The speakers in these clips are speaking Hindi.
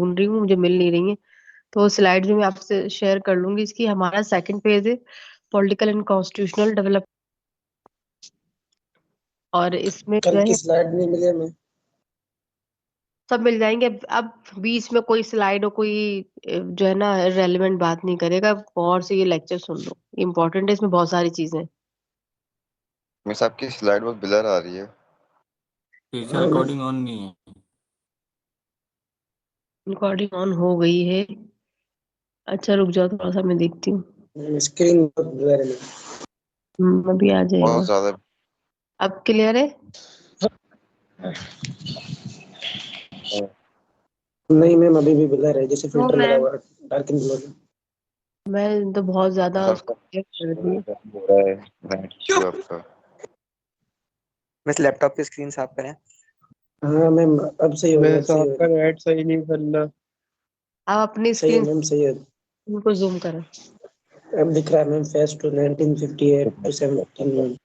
ढूंढ रही हूँ, मुझे मिल नहीं रही है। तो स्लाइड जो मैं आपसे शेयर कर लूंगी, इसकी हमारा सेकंड पेज है, पॉलिटिकल एंड कॉन्स्टिट्यूशनल डेवलप। और इसमें जो कल की है स्लाइड नहीं मिली हमें। सब मिल जाएंगे। अब बीच में कोई स्लाइड और कोई जो है ना रेलेवेंट बात नहीं करेगा, और से ये लेक्चर सुन लो, इम्पोर्टेंट है, इसमें बहुत सारी चीजें हैं। मिस आपकी स्लाइड बहुत ब्लर आ रही है। टीचर रिकॉर्डिंग ऑन नहीं है। रिकॉर्डिंग ऑन हो गई है। अच्छा रुक जाओ, थोड़ा सा मैं देखती हूँ। स्क्रीन बहुत ब्लर है। अभी आ बहुत जाएगा। ज्यादा। अब क्लियर है? नहीं मैम, अभी भी ब्लर है, जैसे नो फिल्टर लगा मैम, हुआ है, डार्क एंड ब्लर। मैं तो बहुत ज्यादा उसको clear कर दी है। हो रहा है नेट इशू आपका। बस लैपटॉप की स्क्रीन साफ करें। हाँ मैम, अब सही हो गया, अब वैसे सही हो आपका गया। नेट सही नहीं चल रहा। आप अपनी सही है स्क्रीन मैम, सही है। को जूम करें। अब दिख रहा है मैम, फेस टू 1958 to 17।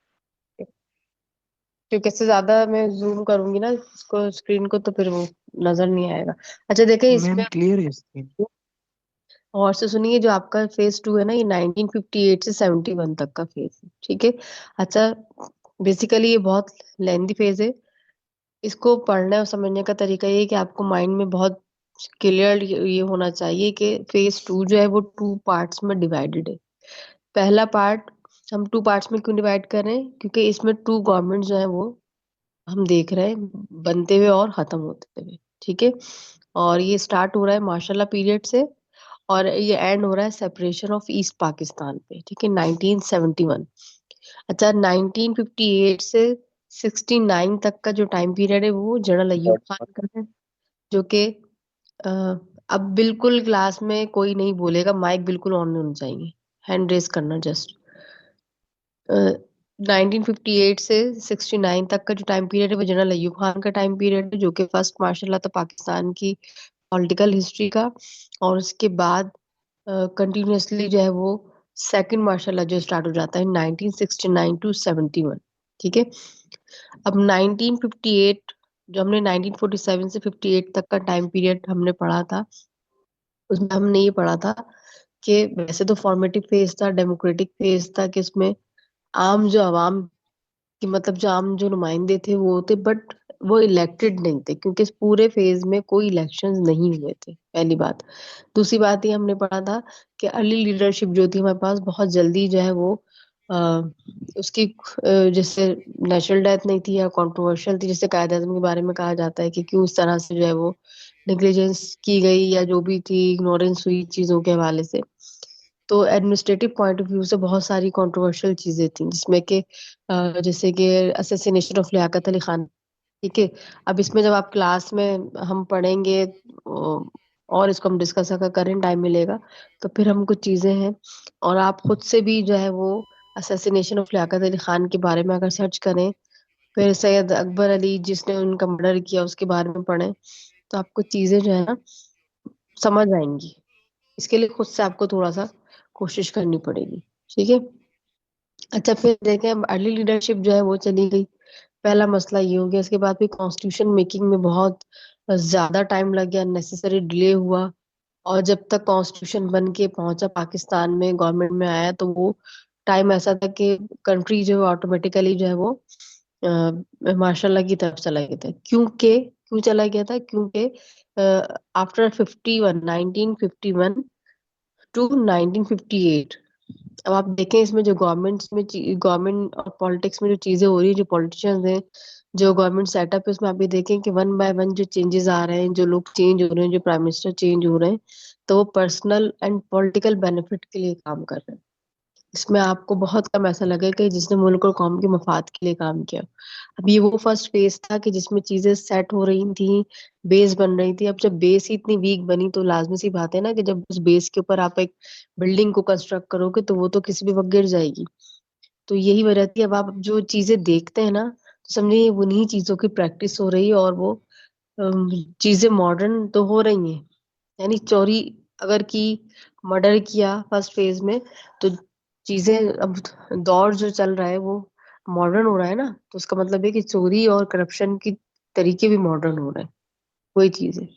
क्योंकि इससे ज्यादा मैं जूम करूंगी ना इसको, स्क्रीन को, तो फिर वो नजर नहीं आएगा। अच्छा देखें मैम इसमें, क्लियर है स्क्रीन। और से सुनिए, जो आपका फेज टू है ना, ये 1958 से 71 तक का फेज है, ठीक है। अच्छा, बेसिकली ये बहुत लेंदी फेज है। इसको पढ़ने और समझने का तरीका ये है कि आपको माइंड में बहुत क्लियर ये होना चाहिए कि फेज टू जो है वो टू पार्ट्स में डिवाइडेड है। पहला पार्ट, हम टू पार्ट्स में क्यों डिवाइड कर रहे हैं? क्योंकि इसमें टू गवर्नमेंट जो है वो हम देख रहे हैं बनते हुए और खत्म होते हुए, ठीक है। और ये स्टार्ट हो रहा है मार्शल पीरियड से, और ये एंड हो रहा है सेपरेशन ऑफ ईस्ट पाकिस्तान पे, ठीक है, 1971। अच्छा, 1958 से 69 तक का जो टाइम पीरियड है वो जनरल अयूब खान का है, जो कि अ, अब बिल्कुल क्लास में कोई नहीं बोलेगा, माइक बिल्कुल ऑन नहीं होना चाहिए, हैंड रेस करना जस्ट। 1958 से 69 तक का जो टाइम पीरियड है वो जनरल अयूब खान का टाइम पीरियड है, जो कि फर्स्ट मार्शल लॉ था पाकिस्तान की पॉलिटिकल हिस्ट्री का। और उसके बाद कंटिन्यूअसली जो है वो सेकंड मार्शल लॉ जो स्टार्ट हो जाता है 1969 टू 71, ठीक है। अब 1958, जो हमने 1947 से 58 तक का टाइम पीरियड हमने पढ़ा था, उसमें हमने ये पढ़ा था कि वैसे तो फॉर्मेटिव फेज था, डेमोक्रेटिक फेज था, कि उसमें आम जो आवाम कि मतलब जो आम जो नुमाइंदे थे वो थे, बट वो इलेक्टेड नहीं थे, क्योंकि इस पूरे फेज में कोई इलेक्शंस नहीं हुए थे, पहली बात। दूसरी बात ये हमने पढ़ा था कि अर्ली लीडरशिप जो थी हमारे पास, बहुत जल्दी जो है वो आ, उसकी जैसे नेचुरल डेथ नहीं थी या कंट्रोवर्शियल थी, जैसे कायद आजम के बारे में कहा जाता है कि क्यों इस तरह से जो है वो नेग्लिजेंस की गई या जो भी थी, इग्नोरेंस हुई चीजों के हवाले से। तो एडमिनिस्ट्रेटिव पॉइंट ऑफ व्यू से बहुत सारी कंट्रोवर्शियल चीजें थी, जिसमें कि जैसे कि असैसिनेशन ऑफ लियाकत अली खान, ठीक है। अब इसमें जब आप क्लास में हम पढ़ेंगे और इसको हम डिस्कस अगर करें, टाइम मिलेगा तो फिर हम कुछ चीजें हैं, और आप खुद से भी जो है वो असैसिनेशन ऑफ लियाकत अली खान के बारे में अगर सर्च करें, फिर सैयद अकबर अली जिसने उनका मर्डर किया उसके बारे में पढ़ें, तो आपको चीजें जो है ना समझ आएंगी। इसके लिए खुद से आपको थोड़ा सा कोशिश करनी पड़ेगी, ठीक है। अच्छा, फिर देखें, अब अर्ली लीडरशिप जो है वो चली गई, पहला मसला ये हो गया। इसके बाद फिर कॉन्स्टिट्यूशन मेकिंग में बहुत ज्यादा टाइम लग गया, नेसेसरी डिले हुआ। और जब तक कॉन्स्टिट्यूशन बन के पहुंचा पाकिस्तान में, गवर्नमेंट में आया, तो वो टाइम ऐसा था कि कंट्री जो है ऑटोमेटिकली जो है वो माशाल्लाह की तरफ चला गया था। क्यों चला गया था? क्योंकि आफ्टर 51, 1951 टू 1958, अब आप देखें इसमें जो गवर्नमेंट और पॉलिटिक्स में जो चीजें हो रही है, जो पॉलिटिशियंस हैं, जो गवर्नमेंट सेटअप है, उसमें आप ये देखें कि वन बाय वन जो चेंजेस आ रहे हैं, जो लोग चेंज हो रहे हैं, जो प्राइम मिनिस्टर चेंज हो रहे हैं, तो वो पर्सनल एंड पॉलिटिकल बेनिफिट के लिए काम कर रहे हैं। इसमें आपको बहुत कम ऐसा लगेगा कि जिसने मुल्क और कौम के मफाद के लिए काम किया। अब ये वो फर्स्ट फेज था कि जिसमें चीजें सेट हो रही थी, बेस बन रही थी। अब जब बेस ही इतनी वीक बनी, तो लाजमी सी बात है ना कि जब उस बेस के ऊपर आप एक बिल्डिंग को कंस्ट्रक्ट करोगे तो वो तो किसी भी वक्त गिर जाएगी। तो यही वजह थी। अब आप जो चीजें देखते हैं ना, तो समझिए उन्हीं चीजों की प्रैक्टिस हो रही है, और वो चीजें मॉडर्न तो हो रही हैं। यानी चोरी अगर की, मर्डर किया फर्स्ट फेज में, तो चीजें अब दौर जो चल रहा है वो मॉडर्न हो रहा है ना, तो उसका मतलब है कि चोरी और करप्शन की तरीके भी मॉडर्न हो रहे हैं, वही चीज है।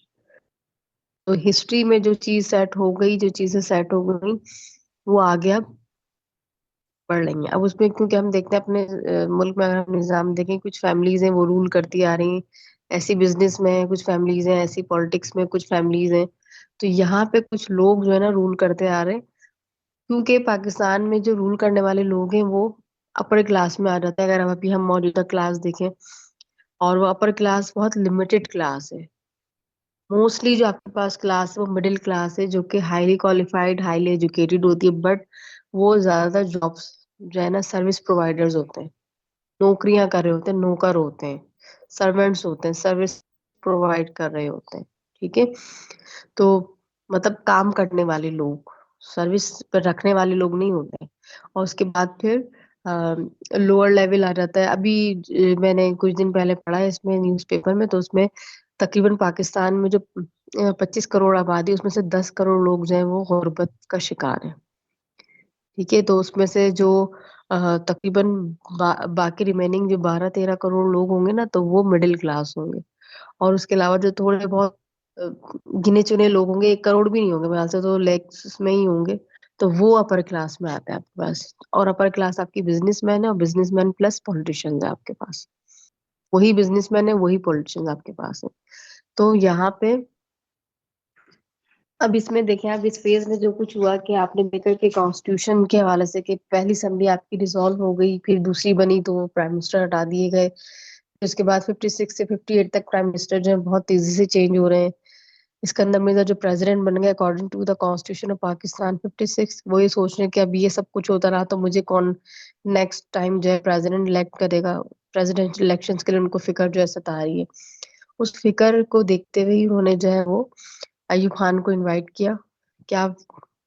तो हिस्ट्री में जो चीज सेट हो गई, जो चीजें सेट हो गई, वो आगे अब बढ़ रही हैं। अब उसमें क्योंकि हम देखते हैं अपने मुल्क में, अगर हम निजाम देखें, कुछ फैमिलीज हैं वो रूल करती आ रही हैं, ऐसी बिजनेस में है कुछ फैमिलीज हैं, ऐसी पॉलिटिक्स में कुछ फैमिलीज हैं। तो यहाँ पे कुछ लोग जो है ना रूल करते आ रहे हैं, क्योंकि पाकिस्तान में जो रूल करने वाले लोग हैं वो अपर क्लास में आ जाते हैं। अगर हम अभी हम मौजूदा क्लास देखें, और वो अपर क्लास बहुत लिमिटेड क्लास है। मोस्टली जो आपके पास क्लास है वो मिडिल क्लास है, जो कि हाईली क्वालिफाइड, हाईली एजुकेटेड होती है, बट वो ज्यादातर जॉब्स जो है ना सर्विस प्रोवाइडर्स होते हैं, नौकरियां कर रहे होते हैं, नौकर होते हैं, सर्वेंट्स होते हैं, सर्विस प्रोवाइड कर रहे होते हैं। ठीक है, तो मतलब काम करने वाले लोग, सर्विस पर रखने वाले लोग नहीं होते हैं। और उसके बाद फिर लोअर लेवल आ जाता है। अभी मैंने कुछ दिन पहले पढ़ा है इसमें न्यूज़पेपर में, तो उसमें तकरीबन पाकिस्तान में जो 25 करोड़ आबादी, उसमें से 10 करोड़ लोग जो है वो गुर्बत का शिकार है। ठीक है, तो उसमें से जो तकरीबन बाकी रिमेनिंग जो 12-13 करोड़ लोग होंगे ना, तो वो मिडिल क्लास होंगे। और उसके अलावा जो थोड़े बहुत गिने चुने लोग होंगे, 1 करोड़ भी नहीं होंगे मेरे ख्याल से, तो लैक्स में ही होंगे, तो वो अपर क्लास में आते हैं आपके पास। और अपर क्लास आपकी बिजनेसमैन है, और बिजनेसमैन प्लस पॉलिटिशियंस है आपके पास। वही बिजनेसमैन है, वही पॉलिटिशियंस आपके पास है। तो यहाँ पे अब इसमें देखें, अब इस फेज में जो कुछ हुआ कि आपने देखा कि कॉन्स्टिट्यूशन के हवाले से कि पहली असेंबली आपकी डिसॉल्व हो गई, फिर दूसरी बनी तो प्राइम मिनिस्टर हटा दिए गए, फिर उसके बाद 56 से 58 तक प्राइम मिनिस्टर जो है बहुत तेजी से चेंज हो रहे हैं। सिकंदर मिर्जा जो प्रेसिडेंट बन गए according to the constitution of Pakistan 56, वो ये सोच रहे हैं कि अब ये सब कुछ होता रहा तो मुझे कौन नेक्स्ट टाइम जो है प्रेसिडेंट इलेक्ट करेगा। प्रेसिडेंशियल इलेक्शंस के लिए उनको फिक्र जो है सता रही है। उस फिक्र को देखते हुए ही उन्होंने जो है वो अयूब खान को इनवाइट किया कि आप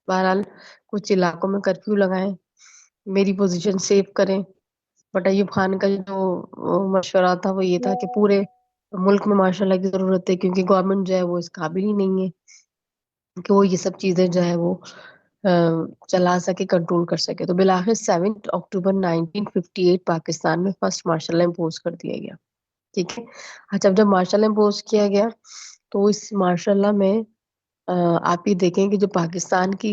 बहरहाल कुछ इलाकों में कर्फ्यू लगाएं, मेरी पोजीशन सेव करें। बट अयूब खान का जो मशवरा था वो ये था कि पूरे मुल्क में मार्शल लॉ की जरूरत है, क्योंकि गवर्नमेंट जो है वो इस काबिल ही नहीं है कि वो ये सब चीजें जो है वो चला सके, कंट्रोल कर सके। तो बिलाखिर 7 अक्टूबर 1958 पाकिस्तान में फर्स्ट मार्शल लॉ इम्पोज कर दिया गया। ठीक है, अच्छा, जब मार्शल लॉ इम्पोज किया गया तो इस मार्शल लॉ में आप ये देखें कि जो पाकिस्तान की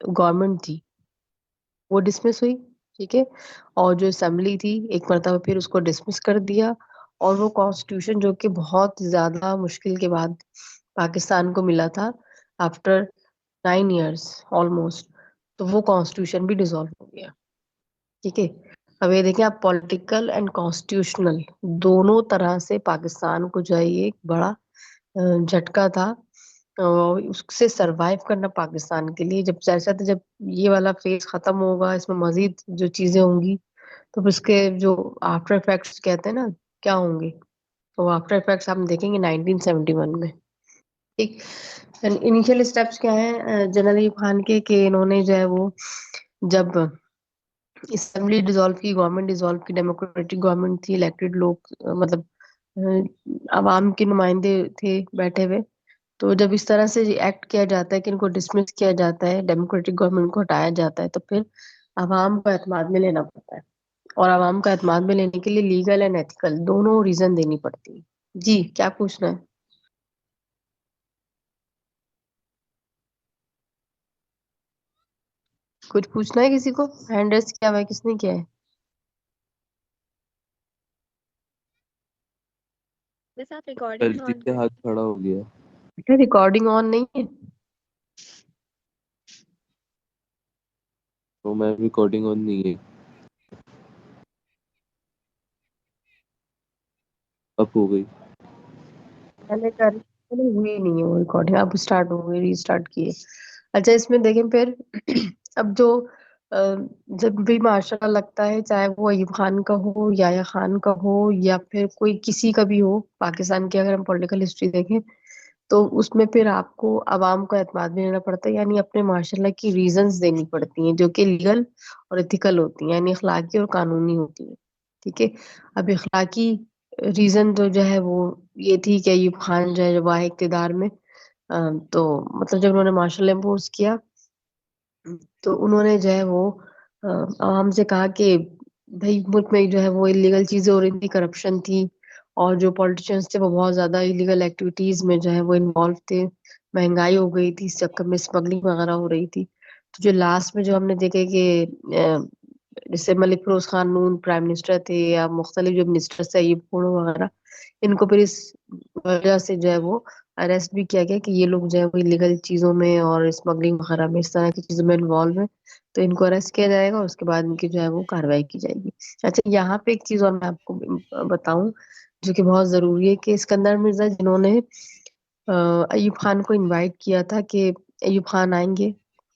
गवर्नमेंट थी वो डिसमिस हुई। ठीक है, और जो असेंबली थी एक मरतबा फिर उसको डिसमिस कर दिया, और वो कॉन्स्टिट्यूशन जो कि बहुत ज्यादा मुश्किल के बाद पाकिस्तान को मिला था, आफ्टर 9 इयर्स ऑलमोस्ट, तो वो कॉन्स्टिट्यूशन भी डिसॉल्व हो गया। ठीक है, अब ये देखें आप, पॉलिटिकल एंड कॉन्स्टिट्यूशनल दोनों तरह से पाकिस्तान को जो है ये एक बड़ा झटका था। उससे सरवाइव करना पाकिस्तान के लिए, जब जैसा जब ये वाला फेज खत्म होगा, इसमें मजीद जो चीजें होंगी, तो फिर इसके जो आफ्टर इफेक्ट्स कहते हैं ना, क्या होंगे, तो आफ्टर इफेक्ट्स हम देखेंगे 1971 में। ठीक, इनिशियल स्टेप्स क्या है जनरल अयूब खान के, कि इन्होंने जो है वो जब असेंबली डिसॉल्व की, गवर्नमेंट डिसॉल्व की, डेमोक्रेटिक गवर्नमेंट थी, इलेक्टेड लोग मतलब अवाम के नुमाइंदे थे बैठे हुए, तो जब इस तरह से एक्ट किया जाता है कि इनको डिसमिस किया जाता है, डेमोक्रेटिक गवर्नमेंट को हटाया जाता है, तो फिर अवाम को एतमाद में लेना पड़ता है। और अवाम का एतमाद में लेने के लिए लीगल एंड एथिकल दोनों रीजन देनी पड़ती है। जी, क्या पूछना है? कुछ पूछना है किसी को? हैंड रेस किया हुआ है, किसने किया है? बस आप रिकॉर्डिंग अर्जित ऑन का कर। हाथ खड़ा हो गया। बेटा रिकॉर्डिंग ऑन नहीं है। तो मैं रिकॉर्डिंग ऑन नहीं है। अब हो गई। मैंने कर हुई नहीं है वो रिकॉर्डिंग, अब स्टार्ट हो गई, रीस्टार्ट किए। अच्छा, इसमें देखें फिर अब जो अ, जब भी मार्शल लॉ लगता है, चाहे वो अयूब खान का हो, याया खान का हो, या फिर कोई किसी का भी हो पाकिस्तान की, अगर हम पॉलिटिकल हिस्ट्री देखें, तो उसमें फिर आपको अवाम को एतमाद में लेना पड़ता है, यानी अपने मार्शल लॉ की रीजंस देनी पड़ती हैं जो कि लीगल और एथिकल होती हैं, यानी अखलाकी और कानूनी होती हैं। ठीक है, अब अखलाकी रीजन तो जो है वो ये थी कि अयूब खान जो है जब आए इक़्तिदार में, तो मतलब जब उन्होंने मार्शल लॉ इम्पोज किया, तो उन्होंने जो है वो आवाम से कहा कि भाई मुल्क में जो है वो इलीगल चीजें हो रही थी, करप्शन थी, और जो पॉलिटिशियंस थे वो बहुत ज्यादा इलीगल एक्टिविटीज में जो है वो इन्वॉल्व थे, महंगाई हो गई थी, इस चक्कर में स्मगलिंग वगैरह हो रही थी। तो जो लास्ट में जो हमने देखे कि जैसे मलिक फिरोज खान नून प्राइम मिनिस्टर थे या मुख्तलिफ जो मिनिस्टर्स थे अयूब खान वगैरह, इनको फिर इस वजह से जो है वो अरेस्ट भी किया गया कि ये लोग जो है वो इलीगल चीजों में और स्मगलिंग वगैरह में इस तरह की चीजों में इन्वॉल्व है। तो इनको अरेस्ट किया जाएगा और उसके बाद इनकी जो है वो कार्रवाई की जाएगी। अच्छा, यहाँ पे एक चीज और मैं आपको बताऊं जो कि बहुत जरूरी है, कि सिकंदर मिर्जा जिन्होंने अयूब खान को इनवाइट किया था कि अयूब खान आएंगे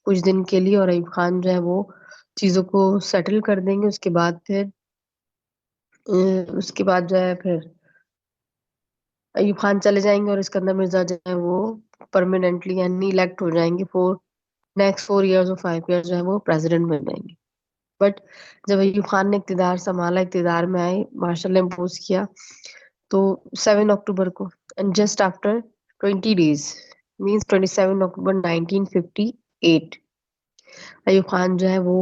कुछ दिन के लिए और अयूब खान जो है वो चीजों को सेटल कर देंगे, उसके बाद फिर उसके बाद जो है फिर अयूब खान चले जाएंगे और सिकंदर मिर्जा जो है वो परमानेंटली यानी इलेक्ट हो जाएंगे फॉर नेक्स्ट 4 इयर्स और 5 इयर्स जो है वो प्रेसिडेंट बन जाएंगे। बट जब अयूब खान ने इक्तिदार संभाला, इक्तिदार में आए, मार्शल ने इम्पोज किया, तो 7 अक्टूबर को and just after 20 days means 27 अक्टूबर 1958 अयूब खान जो है वो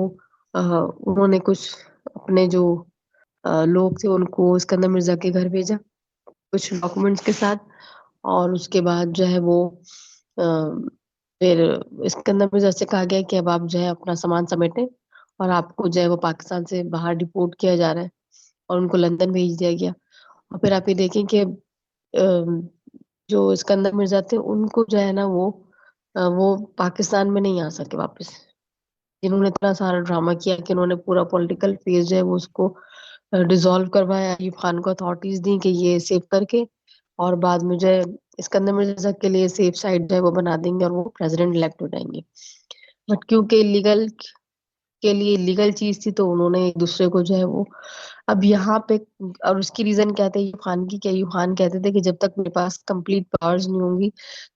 उन्होंने कुछ अपने जो लोग थे उनको सिकंदर मिर्जा के घर भेजा कुछ डॉक्यूमेंट्स के साथ। और उसके बाद जो है वो अ, फिर सिकंदर मिर्जा से कहा गया कि अब आप जो है अपना सामान समेटें और आपको जो है वो पाकिस्तान से बाहर डिपोर्ट किया जा रहा है, और उनको लंदन भेज दिया गया। और फिर आप ये देखें कि जो सिकंदर मिर्जा थे उनको जो है ना वो पाकिस्तान में नहीं आ सके वापस, जिन्होंने इतना सारा ड्रामा किया कि उन्होंने पूरा पॉलिटिकल फेज जो है वो उसको डिसॉल्व करवाया, अयूब खान को अथॉरिटीज दी कि ये सेव करके और बाद में जो है सिकंदर मिर्जा के लिए सेफ साइड जो है वो बना देंगे और वो प्रेसिडेंट इलेक्ट हो जाएंगे। बट क्योंकि इलीगल के लिए इलीगल चीज थी तो उन्होंने एक दूसरे को जो है वो अब यहाँ पे, और उसकी रीजन क्या थे अयूब खान की, कि अयूब खान कहते थे कि जब तक मेरे पास कंप्लीट पावर्स नहीं होंगी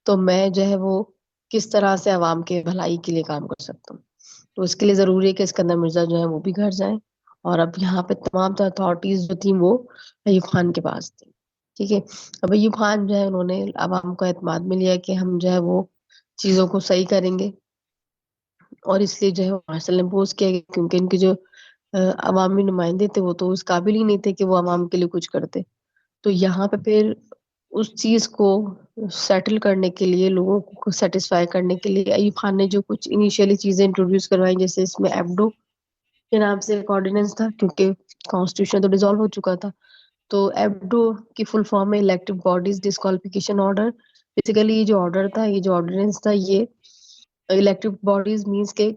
तो मैं जो है वो किस तरह से अवाम के भलाई के लिए काम कर सकता हूँ। तो उसके लिए जरूरी है कि सिकंदर मिर्जा जो है वो भी घर जाए। और अब यहाँ पे तमाम अथॉरिटीज जो थी वो अयूब खान के पास थी। ठीक है, अब अयूब खान जो है उन्होंने अवाम को एतमाद में लिया कि हम जो है वो चीजों को सही करेंगे, और इसलिए जो है मार्शल ने इम्पोज किया गया, क्योंकि इनके जो अवामी नुमाइंदे थे वो तो उस काबिल ही नहीं थे कि वो अवाम के लिए कुछ करते। तो यहाँ पे फिर उस चीज को सेटल करने के लिए, लोगों को सेटिस्फाई करने के लिए अयूब खान ने जो कुछ इनिशियली चीजें इंट्रोड्यूस करवाई, जैसे इसमें एब्डो के नाम से एक ऑर्डिनेंस था, क्योंकि कॉन्स्टिट्यूशन तो डिसॉल्व हो चुका था। तो एब्डो की फुल फॉर्म है elective bodies disqualification order. Basically ये जो ऑर्डर था, ये जो ऑर्डिनेंस था, ये इलेक्टिव बॉडीज मींस के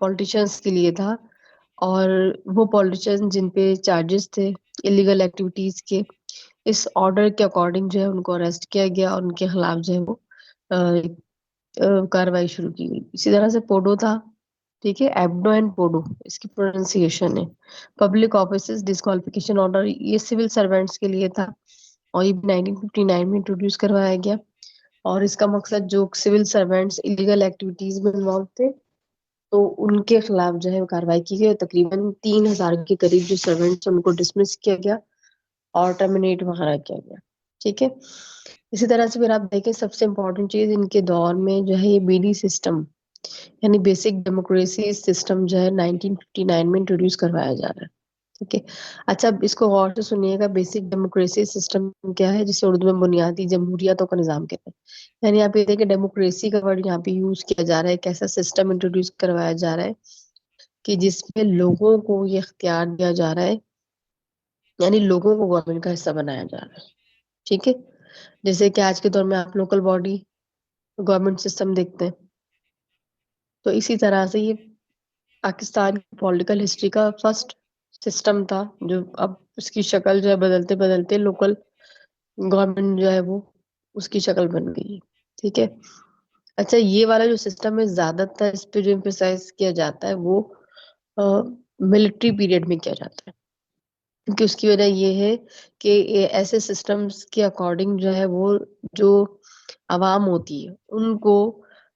पॉलिटिशियंस के लिए था, और वो पॉलिटिशियंस जिन पे चार्जेस थे इलीगल एक्टिविटीज के, इस ऑर्डर के अकॉर्डिंग जो है उनको अरेस्ट किया गया और उनके खिलाफ जो है वो कार्रवाई शुरू की गई। इसी तरह से पोडो था, ठीक है, एब्डो एंड पोडो इसकी प्रोनाउंसिएशन है। पब्लिक ऑफिसेज डिस्क्वालिफिकेशन ऑर्डर ये सिविल सर्वेंट्स के लिए था, और ये 1959 में इंट्रोड्यूस करवाया गया। और इसका मकसद जो सिविल सर्वेंट्स इलीगल एक्टिविटीज में इन्वॉल्व थे तो उनके खिलाफ जो है कार्रवाई की गई। तकरीबन 3,000 के करीब जो सर्वेंट्स उनको डिसमिस किया गया और टर्मिनेट वगैरह किया गया। ठीक है, इसी तरह से फिर आप देखें सबसे इम्पोर्टेंट चीज इनके दौर में जो है ये बीडी सिस्टम यानी बेसिक डेमोक्रेसी सिस्टम जो है 1959 में इंट्रोड्यूस करवाया जा रहा है। ठीक है, अच्छा अब इसको गौर से सुनिएगा, बेसिक डेमोक्रेसी सिस्टम क्या है, जिसे उर्दू में बुनियादी जमहूरियतों का निजाम कहते हैं। यानी आप ये देखिए डेमोक्रेसी का वर्ड यहाँ पे यूज किया जा रहा है, एक ऐसा सिस्टम इंट्रोड्यूस करवाया जा रहा है कि जिसमें लोगों को ये इख्तियार दिया जा रहा है, यानी लोगों को गवर्नमेंट का हिस्सा बनाया जा रहा है। ठीक है, जैसे कि आज के दौर में आप लोकल बॉडी गवर्नमेंट सिस्टम देखते हैं, तो इसी तरह से ये पाकिस्तान की पॉलिटिकल हिस्ट्री का फर्स्ट सिस्टम था, जो अब उसकी शक्ल जो है बदलते बदलते लोकल गवर्नमेंट जो है वो उसकी शक्ल बन गई है। ठीक है, अच्छा ये वाला जो सिस्टम है ज्यादातर इस पे जो एम्फेसाइज किया जाता है वो मिलिट्री पीरियड में किया जाता है, क्योंकि उसकी वजह ये है कि ये ऐसे सिस्टम्स के अकॉर्डिंग जो है वो जो आवाम होती है उनको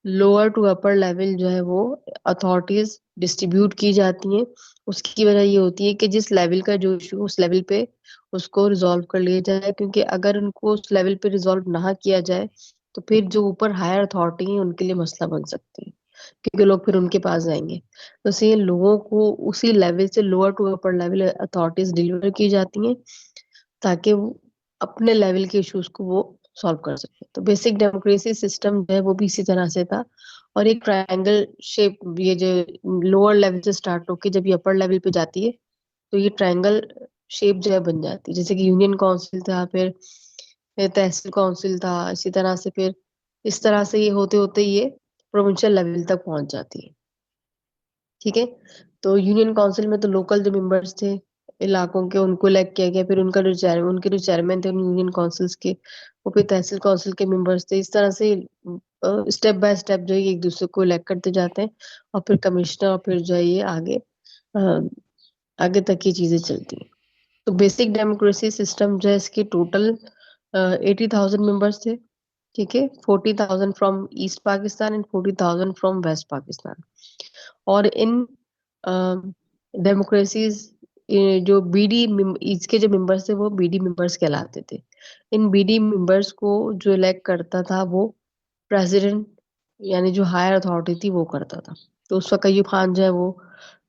लोअर टू अपर लेवल जो है वो अथॉरिटीज डिस्ट्रीब्यूट की जाती हैं। उसकी वजह ये होती है कि जिस लेवल का जो इशू उस लेवल पे उसको रिजॉल्व कर लिया जाए, क्योंकि अगर उनको उस लेवल पे रिजॉल्व ना किया जाए तो फिर जो ऊपर हायर अथॉरिटी है उनके लिए मसला बन सकती है, क्योंकि लोग फिर उनके पास जाएंगे। तो इसलिए लोगों को उसी लेवल से lower to upper level authorities deliver की जाती हैं, ताकि वो अपने लेवल के इश्यूज को वो सॉल्व कर सकते हैं। तो बेसिक डेमोक्रेसी सिस्टम जो है वो भी इसी तरह से था, और एक ट्रायंगल शेप, ये जो लोअर लेवल से स्टार्ट होके जब ये अपर लेवल पे जाती है तो ये ट्रायंगल शेप जो है बन जाती है। जैसे कि यूनियन काउंसिल था, फिर तहसील काउंसिल था, इसी तरह से फिर इस तरह से ये होते होते ये प्रोविंशियल लेवल तक पहुंच जाती है। ठीक है, तो यूनियन काउंसिल में तो लोकल जो मेंबर्स थे इलाकों के, उनको इलेक्ट किया गया। फिर उनका जो चेयरमैन, उनके जो चेयरमैन थे यूनियन काउंसिल्स के, वो फिर तहसील काउंसिल के मेंबर्स थे। इस तरह से स्टेप बाय स्टेप जो है एक दूसरे को इलेक्ट करते जाते हैं, और फिर कमिश्नर, और फिर जो है ये आगे अ, आगे तक ये चीजें चलती हैं। तो बेसिक डेमोक्रेसी सिस्टम जो है इसके टोटल 80,000 मेंबर्स थे। ठीक है, 40,000 from east Pakistan and 40,000 from west Pakistan. और इन डेमोक्रेसीज जो बीडी इसके जो मेंबर्स थे वो बीडी मेंबर्स कहलाते थे। इन बीडी मेंबर्स को जो इलेक्ट करता था वो प्रेसिडेंट, यानी जो हायर अथॉरिटी थी वो करता था। तो उस वक्त अयूब खान जो है वो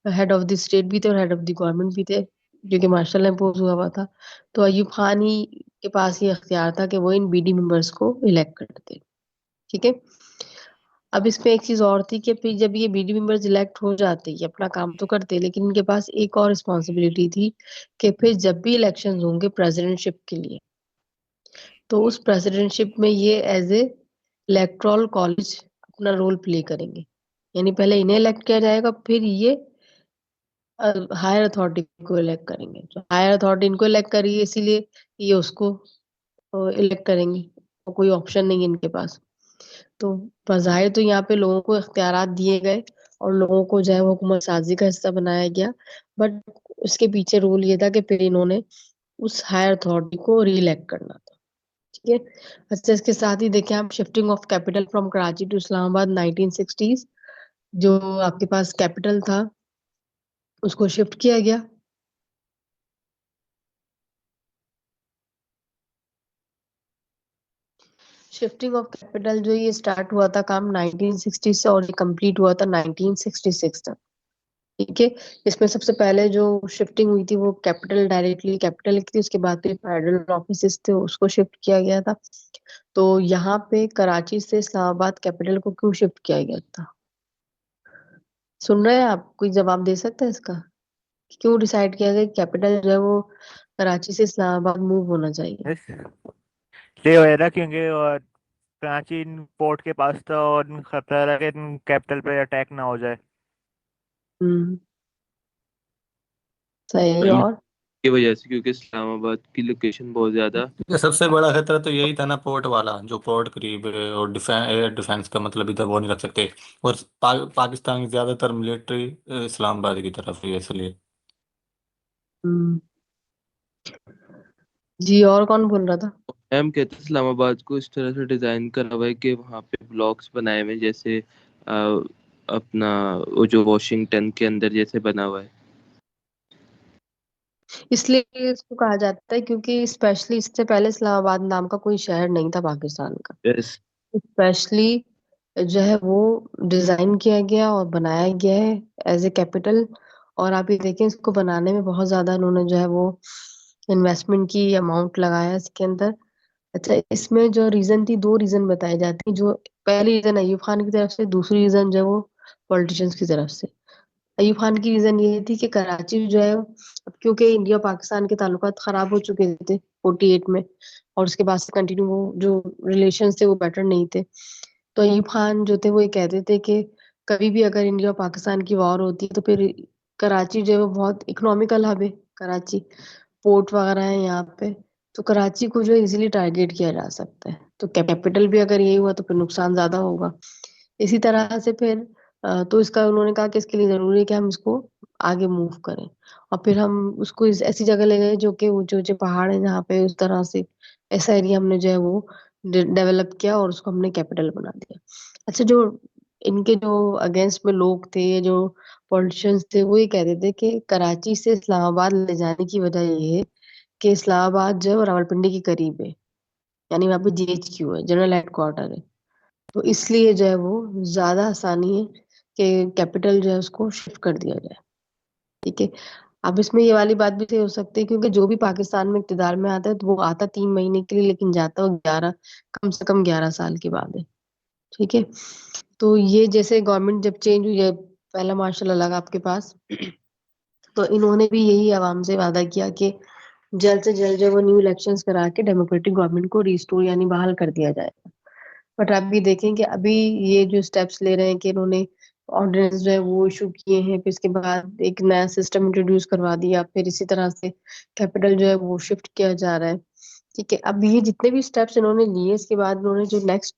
हेड ऑफ द स्टेट भी थे और हेड ऑफ द गवर्नमेंट भी थे, जो कि मार्शल इम्पोज हुआ था। तो अयूब खान ही के पास ये अख्तियार था कि वो इन बीडी मेंबर्स को इलेक्ट करते। ठीक है, अब इसमें एक चीज और थी कि फिर जब ये बीडी मेंबर्स इलेक्ट हो जाते, ये अपना काम तो करते, लेकिन इनके पास एक और रिस्पॉन्सिबिलिटी थी कि फिर जब भी इलेक्शन होंगे प्रेसिडेंटशिप के लिए, तो उस प्रेसिडेंटशिप में ये एज ए इलेक्टोरल कॉलेज अपना रोल प्ले करेंगे। यानी पहले इन्हें इलेक्ट किया जाएगा, फिर ये हायर अथॉरिटी को इलेक्ट करेंगे। तो हायर अथॉरिटी इनको इलेक्ट करेगी, इसीलिए ये उसको इलेक्ट करेंगे, और कोई ऑप्शन नहीं है इनके पास। तो बज़ाहिर तो यहाँ पे लोगों को इख्तियारात दिए गए और लोगों को जो है वो हुकूमत साजी का हिस्सा बनाया गया, बट उसके पीछे रूल ये था कि फिर इन्होंने उस हायर अथॉरिटी को री इलेक्ट करना था। ठीक है, अच्छा इसके साथ ही देखें आप, shifting of capital from Karachi to Islamabad 1960s, जो आपके पास कैपिटल था उसको शिफ्ट किया गया। शिफ्टिंग ऑफ कैपिटल जो ये स्टार्ट हुआ था काम 1960 से, और ये कंप्लीट हुआ था 1966 तक। ठीक है, इसमें सबसे पहले जो शिफ्टिंग हुई थी वो कैपिटल, डायरेक्टली कैपिटल की थी, उसके बाद फिर फेडरल ऑफिसेस थे उसको शिफ्ट किया गया था। तो यहाँ पे कराची से इस्लामाबाद कैपिटल को क्यों शिफ्ट किया गया था? सुन रहे हैं आप? कोई जवाब दे सकता है इसका, कि क्यों डिसाइड किया गया कैपिटल जो है वो कराची से इस्लामाबाद मूव होना चाहिए? इसलिए हो रहा क्योंकि और कराची पोर्ट के पास था और खतरा था कि कैपिटल पे अटैक ना हो जाए। हम्म, सही। इन- और की वजह से, क्योंकि इस्लामाबाद की लोकेशन बहुत ज्यादा ये सबसे बड़ा खतरा तो यही था ना, पोर्ट वाला, जो पोर्ट करीब है, और एयर डिफेंस का मतलब इधर वो नहीं रख सकते। और पाकिस्तान की ज्यादातर मिलिट्री इस्लामाबाद की तरफ है, इसलिए। हम्म, जी, और कौन बोल रहा था? हम कहते हैं इस्लामाबाद को इस तरह से डिजाइन करा हुआ है कि वहाँ पे ब्लॉक्स बनाए हुए हैं, जैसे अपना वो जो वॉशिंगटन के अंदर जैसे बना हुआ है। इसलिए इसको कहा जाता है क्योंकि स्पेशली इससे पहले इस्लामाबाद नाम का कोई शहर नहीं था पाकिस्तान का। यस। स्पेशली जो है वो डिजाइन किया गया और बनाया गया है एज ए कैपिटल। और आप ये देखें, इसको बनाने में बहुत ज्यादा इन्होंने जो है वो इन्वेस्टमेंट की अमाउंट लगाया इसके अंदर। अच्छा, इसमें जो रीजन थी, दो रीजन बताए जाते हैं। जो पहली रीजन अयूब खान की तरफ से, दूसरी रीजन जो है वो पॉलिटिशियंस की तरफ से। अयूब खान की रीजन ये थी कि कराची जो है, अब क्योंकि इंडिया पाकिस्तान के ताल्लुकात खराब हो चुके थे 48 में, और उसके बाद से कंटिन्यू वो जो रिलेशन थे वो बेटर नहीं थे। तो अयूब खान जो थे वो ये कहते थे कि कभी भी अगर इंडिया और पाकिस्तान की वॉर होती है तो फिर कराची जो है वो बहुत इकोनॉमिकल हब है। कराची पोर्ट वगैरह है यहाँ पे, तो कराची को जो इजीली टारगेट किया जा सकता है। तो कैपिटल भी अगर यही हुआ तो फिर नुकसान ज्यादा होगा। इसी तरह से फिर तो इसका उन्होंने कहा कि इसके लिए जरूरी है कि हम इसको आगे मूव करें, और फिर हम उसको ऐसी जगह ले गए जो कि ऊंचे ऊंचे पहाड़ है जहाँ पे, उस तरह से ऐसा एरिया हमने जो है वो डेवलप किया और उसको हमने कैपिटल बना दिया। अच्छा, जो इनके जो अगेंस्ट में लोग थे, ये जो पॉलिटिशियंस थे, वो ये कहते थे कि कराची से इस्लामाबाद ले जाने की वजह ये है कि इस्लामाबाद जो है वो रावलपिंडी के करीब है, यानी वहाँ पे जीएचक्यू है, जनरल हेडक्वार्टर है। तो इसलिए जो है वो ज्यादा आसानी है कि कैपिटल जो है उसको शिफ्ट कर दिया जाए। ठीक है, अब इसमें ये वाली बात भी सही हो सकती है, क्योंकि जो भी पाकिस्तान में इक़्तिदार में आता है तो वो आता 3 महीने के लिए, लेकिन जाता वो 11, कम से कम 11 साल के बाद है। ठीक है, तो ये जैसे गवर्नमेंट जब चेंज हुई है, पहला मार्शल लगा आपके पास, तो इन्होंने भी यही आवाम से वादा किया कि जल्द से जल्द जो वो न्यू इलेक्शंस करा के डेमोक्रेटिक गवर्नमेंट को रिस्टोर यानी बहाल कर दिया जाएगा। बट आप भी देखें कि अभी ये जो स्टेप्स ले रहे हैं कि इन्होंने ऑर्डिनेंस जो है वो इशू किए हैं, फिर इसके बाद एक नया सिस्टम इंट्रोड्यूस करवा दिया, फिर इसी तरह से कैपिटल जो है वो शिफ्ट किया जा रहा है। ठीक है, अब ये जितने भी स्टेप्स इन्होंने लिए, इसके बाद इन्होंने जो नेक्स्ट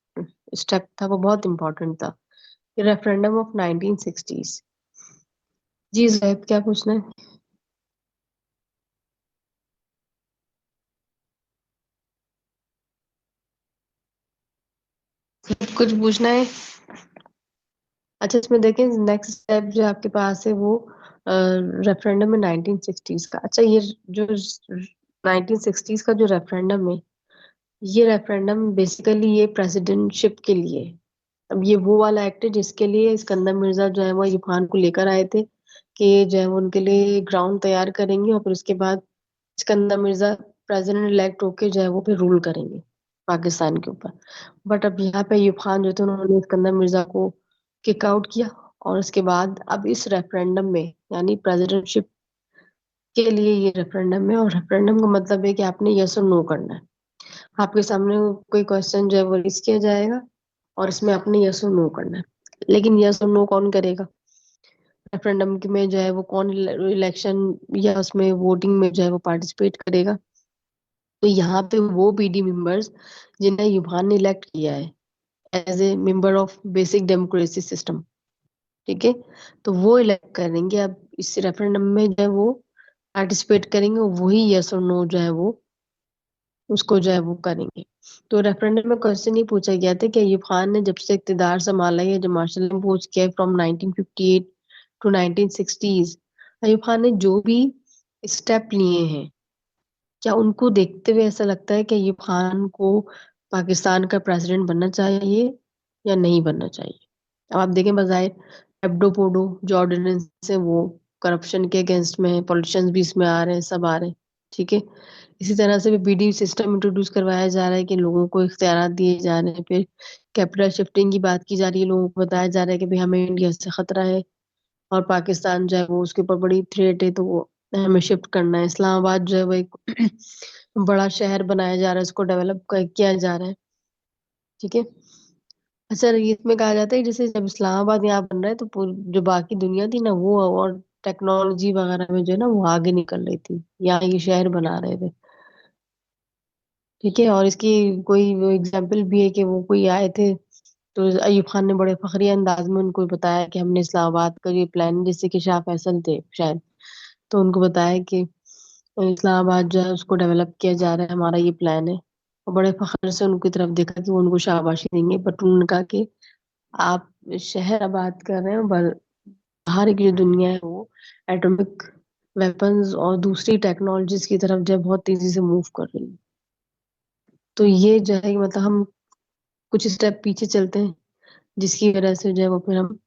स्टेप था वो बहुत इंपॉर्टेंट था, रेफरेंडम ऑफ 1960s। जी जैद, क्या पूछना है? कुछ पूछना है? अच्छा, इसमें देखें नेक्स्ट स्टेप जो आपके पास है वो रेफरेंडम है 1960s का। अच्छा, ये जो 1960s का जो रेफरेंडम है, ये रेफरेंडम बेसिकली ये प्रेसिडेंटशिप के लिए है। अब ये वो वाला एक्ट है जिसके लिए सिकंदर मिर्जा जो है वो अयूब खान को लेकर आए थे कि ये जो है वो उनके लिए ग्राउंड तैयार करेंगे, और फिर उसके बाद सिकंदर मिर्जा प्रेसिडेंट इलेक्ट होके जो है वो फिर रूल करेंगे पाकिस्तान के ऊपर। बट अब यहाँ पे अयूब खान जो थे उन्होंने सिकंदर मिर्जा को किक आउट किया, और उसके बाद अब इस रेफरेंडम में यानी प्रेसिडेंटशिप के लिए ये रेफरेंडम है, और रेफरेंडम का मतलब है कि आपने यस और नो करना है। आपके सामने कोई क्वेश्चन जो है वो रेज किया जाएगा, और इसमें आपने यस और नो करना है। लेकिन यस और नो कौन करेगा? रेफरेंडम में जो है वो कौन इलेक्शन या उसमें वोटिंग में जो है वो पार्टिसिपेट करेगा? तो यहाँ पे वो पीडी मेंबर्स जिन्हें युभान ने इलेक्ट किया है as a member of basic democracy system. ठीक है, तो वो इलेक्ट करेंगे। अब इस रेफरेंडम में जो है वो पार्टिसिपेट करेंगे, वही यस और नो जो है वो उसको जो है वो करेंगे। तो रेफरेंडम में क्वेश्चन ये पूछा गया था कि अयूब खान ने जब से इक़्तिदार संभाला है, जब मार्शल ने इम्पोज किया है from 1958 to 1960s, Ayub Khan ने जो भी स्टेप लिए हैं, क्या उनको देखते हुए ऐसा लगता है कि अयूब खान को पाकिस्तान का प्रेसिडेंट बनना चाहिए या नहीं बनना चाहिए? अब आप देखें, बजाय एब्डो पोडो जो ऑर्डिनेंस है वो करप्शन के अगेंस्ट में है, पॉलिटिशियंस भी इसमें आ रहे हैं, सब आ रहे हैं। ठीक है, इसी तरह से भी बीडी सिस्टम इंट्रोड्यूस करवाया जा रहा है कि लोगों को इख्तियार दिए जा रहे हैं। फिर कैपिटल शिफ्टिंग की बात की जा रही है, लोगों को बताया जा रहा है कि भाई हमें इंडिया से खतरा है और पाकिस्तान जो है वो उसके ऊपर बड़ी थ्रेट है, तो वो हमें शिफ्ट करना है। इस्लामाबाद जो है वो एक बड़ा शहर बनाया जा रहा है, उसको डेवलप किया जा रहा है। ठीक है, अच्छा, इसमें कहा जाता है जैसे जब इस्लामाबाद यहाँ बन रहा है तो पूरी जो बाकी दुनिया थी ना वो और टेक्नोलॉजी वगैरह में जो है ना वो आगे निकल रही थी, यहाँ ये शहर बना रहे थे। ठीक है, और इसकी कोई एग्जाम्पल भी है कि वो कोई आए थे तो अयूब खान ने बड़े फखरी अंदाज में उनको बताया कि हमने इस्लामाबाद का ये प्लान, जैसे कि शाह फैसल थे शायद, तो उनको बताया कि इस्लामाबाद जो है उसको डेवलप किया जा रहा है, हमारा ये प्लान है। और बड़े फख्र से उनकी तरफ देखा कि वो उनको शाबाशी देंगे, बट उन्होंने कहा कि आप शहर आबाद कर रहे हैं, बाहर की जो दुनिया है वो एटॉमिक वेपन्स और दूसरी टेक्नोलॉजीज की तरफ जो है बहुत तेजी से मूव कर रही है। तो ये जो है कि मतलब हम कुछ स्टेप पीछे चलते हैं, जिसकी वजह से जो है वो फिर हम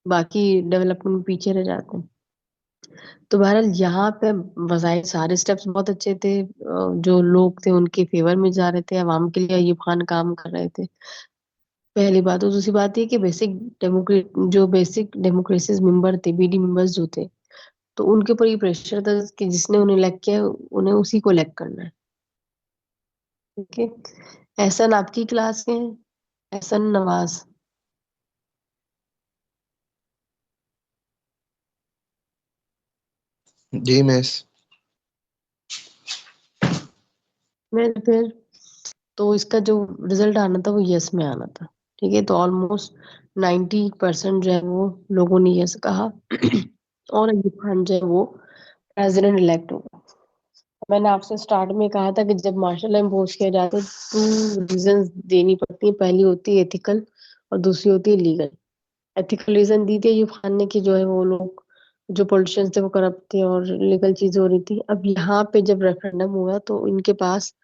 बाकी डेवलपमेंट में पीछे रह जाते हैं। तो बहरहाल यहाँ पे वज़ाहिर सारे स्टेप्स बहुत अच्छे थे, जो लोग थे उनके फेवर में जा रहे थे, अवाम के लिए अयूब खान काम कर रहे थे, पहली बात। और दूसरी बात ये कि बेसिक डेमोक्रेसीज मेंबर थे, बीडी मेंबर्स जो थे, तो उनके ऊपर ये प्रेशर था कि जिसने उन्हें इलेक्ट किया उन्हें उसी को इलेक्ट करना है। ठीक है, एहसन आपकी क्लास के हैं? एहसन नवाज। जी मिस। मैं फिर तो इसका जो रिजल्ट आना था वो यस में आना था। ठीक है, तो ऑलमोस्ट 90% जो है वो लोगों ने यस कहा और अयूब खान जो है वो प्रेसिडेंट इलेक्ट होगा। मैंने आपसे स्टार्ट में कहा था कि जब मार्शल लॉ इम्पोज किया जाता है टू रीजन देनी पड़ती है, पहली होती है एथिकल और दूसरी होती है लीगल। एथिकल रीजन दी थी अयूब खान ने कि जो है वो लोग जो पॉलिटिशियंस थे वो करप्ट थे और लीगल चीजें हो रही थी। अब यहाँ पे जब रेफरेंडम हुआ तो इनके पास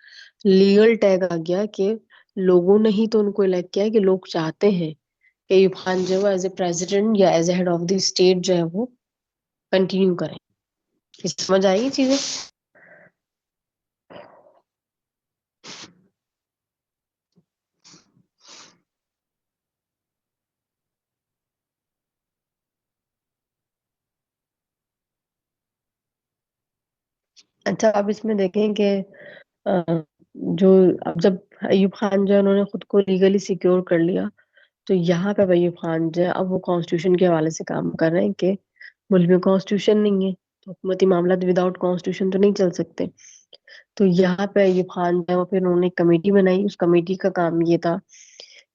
लीगल टैग आ गया कि लोगों ने ही तो उनको इलेक्ट किया है, कि लोग चाहते हैं कि अयूब खान जो है एज ए प्रेसिडेंट या as a head of the state जो है वो कंटिन्यू करें। समझ आई ये चीजें? अच्छा, अब इसमें देखें कि अ, जो अब जब अयूब खान जो है उन्होंने खुद को लीगली सिक्योर कर लिया, तो यहाँ पे अब अयूब खान जो है अब वो कॉन्स्टिट्यूशन के हवाले से काम कर रहे हैं कि मुल्क में कॉन्स्टिट्यूशन नहीं है, तो हुकूमती मामला विदाउट कॉन्स्टिट्यूशन तो नहीं चल सकते। तो यहाँ पे अयूब खान जो है वो फिर उन्होंने एक कमेटी बनाई। उस कमेटी का काम ये था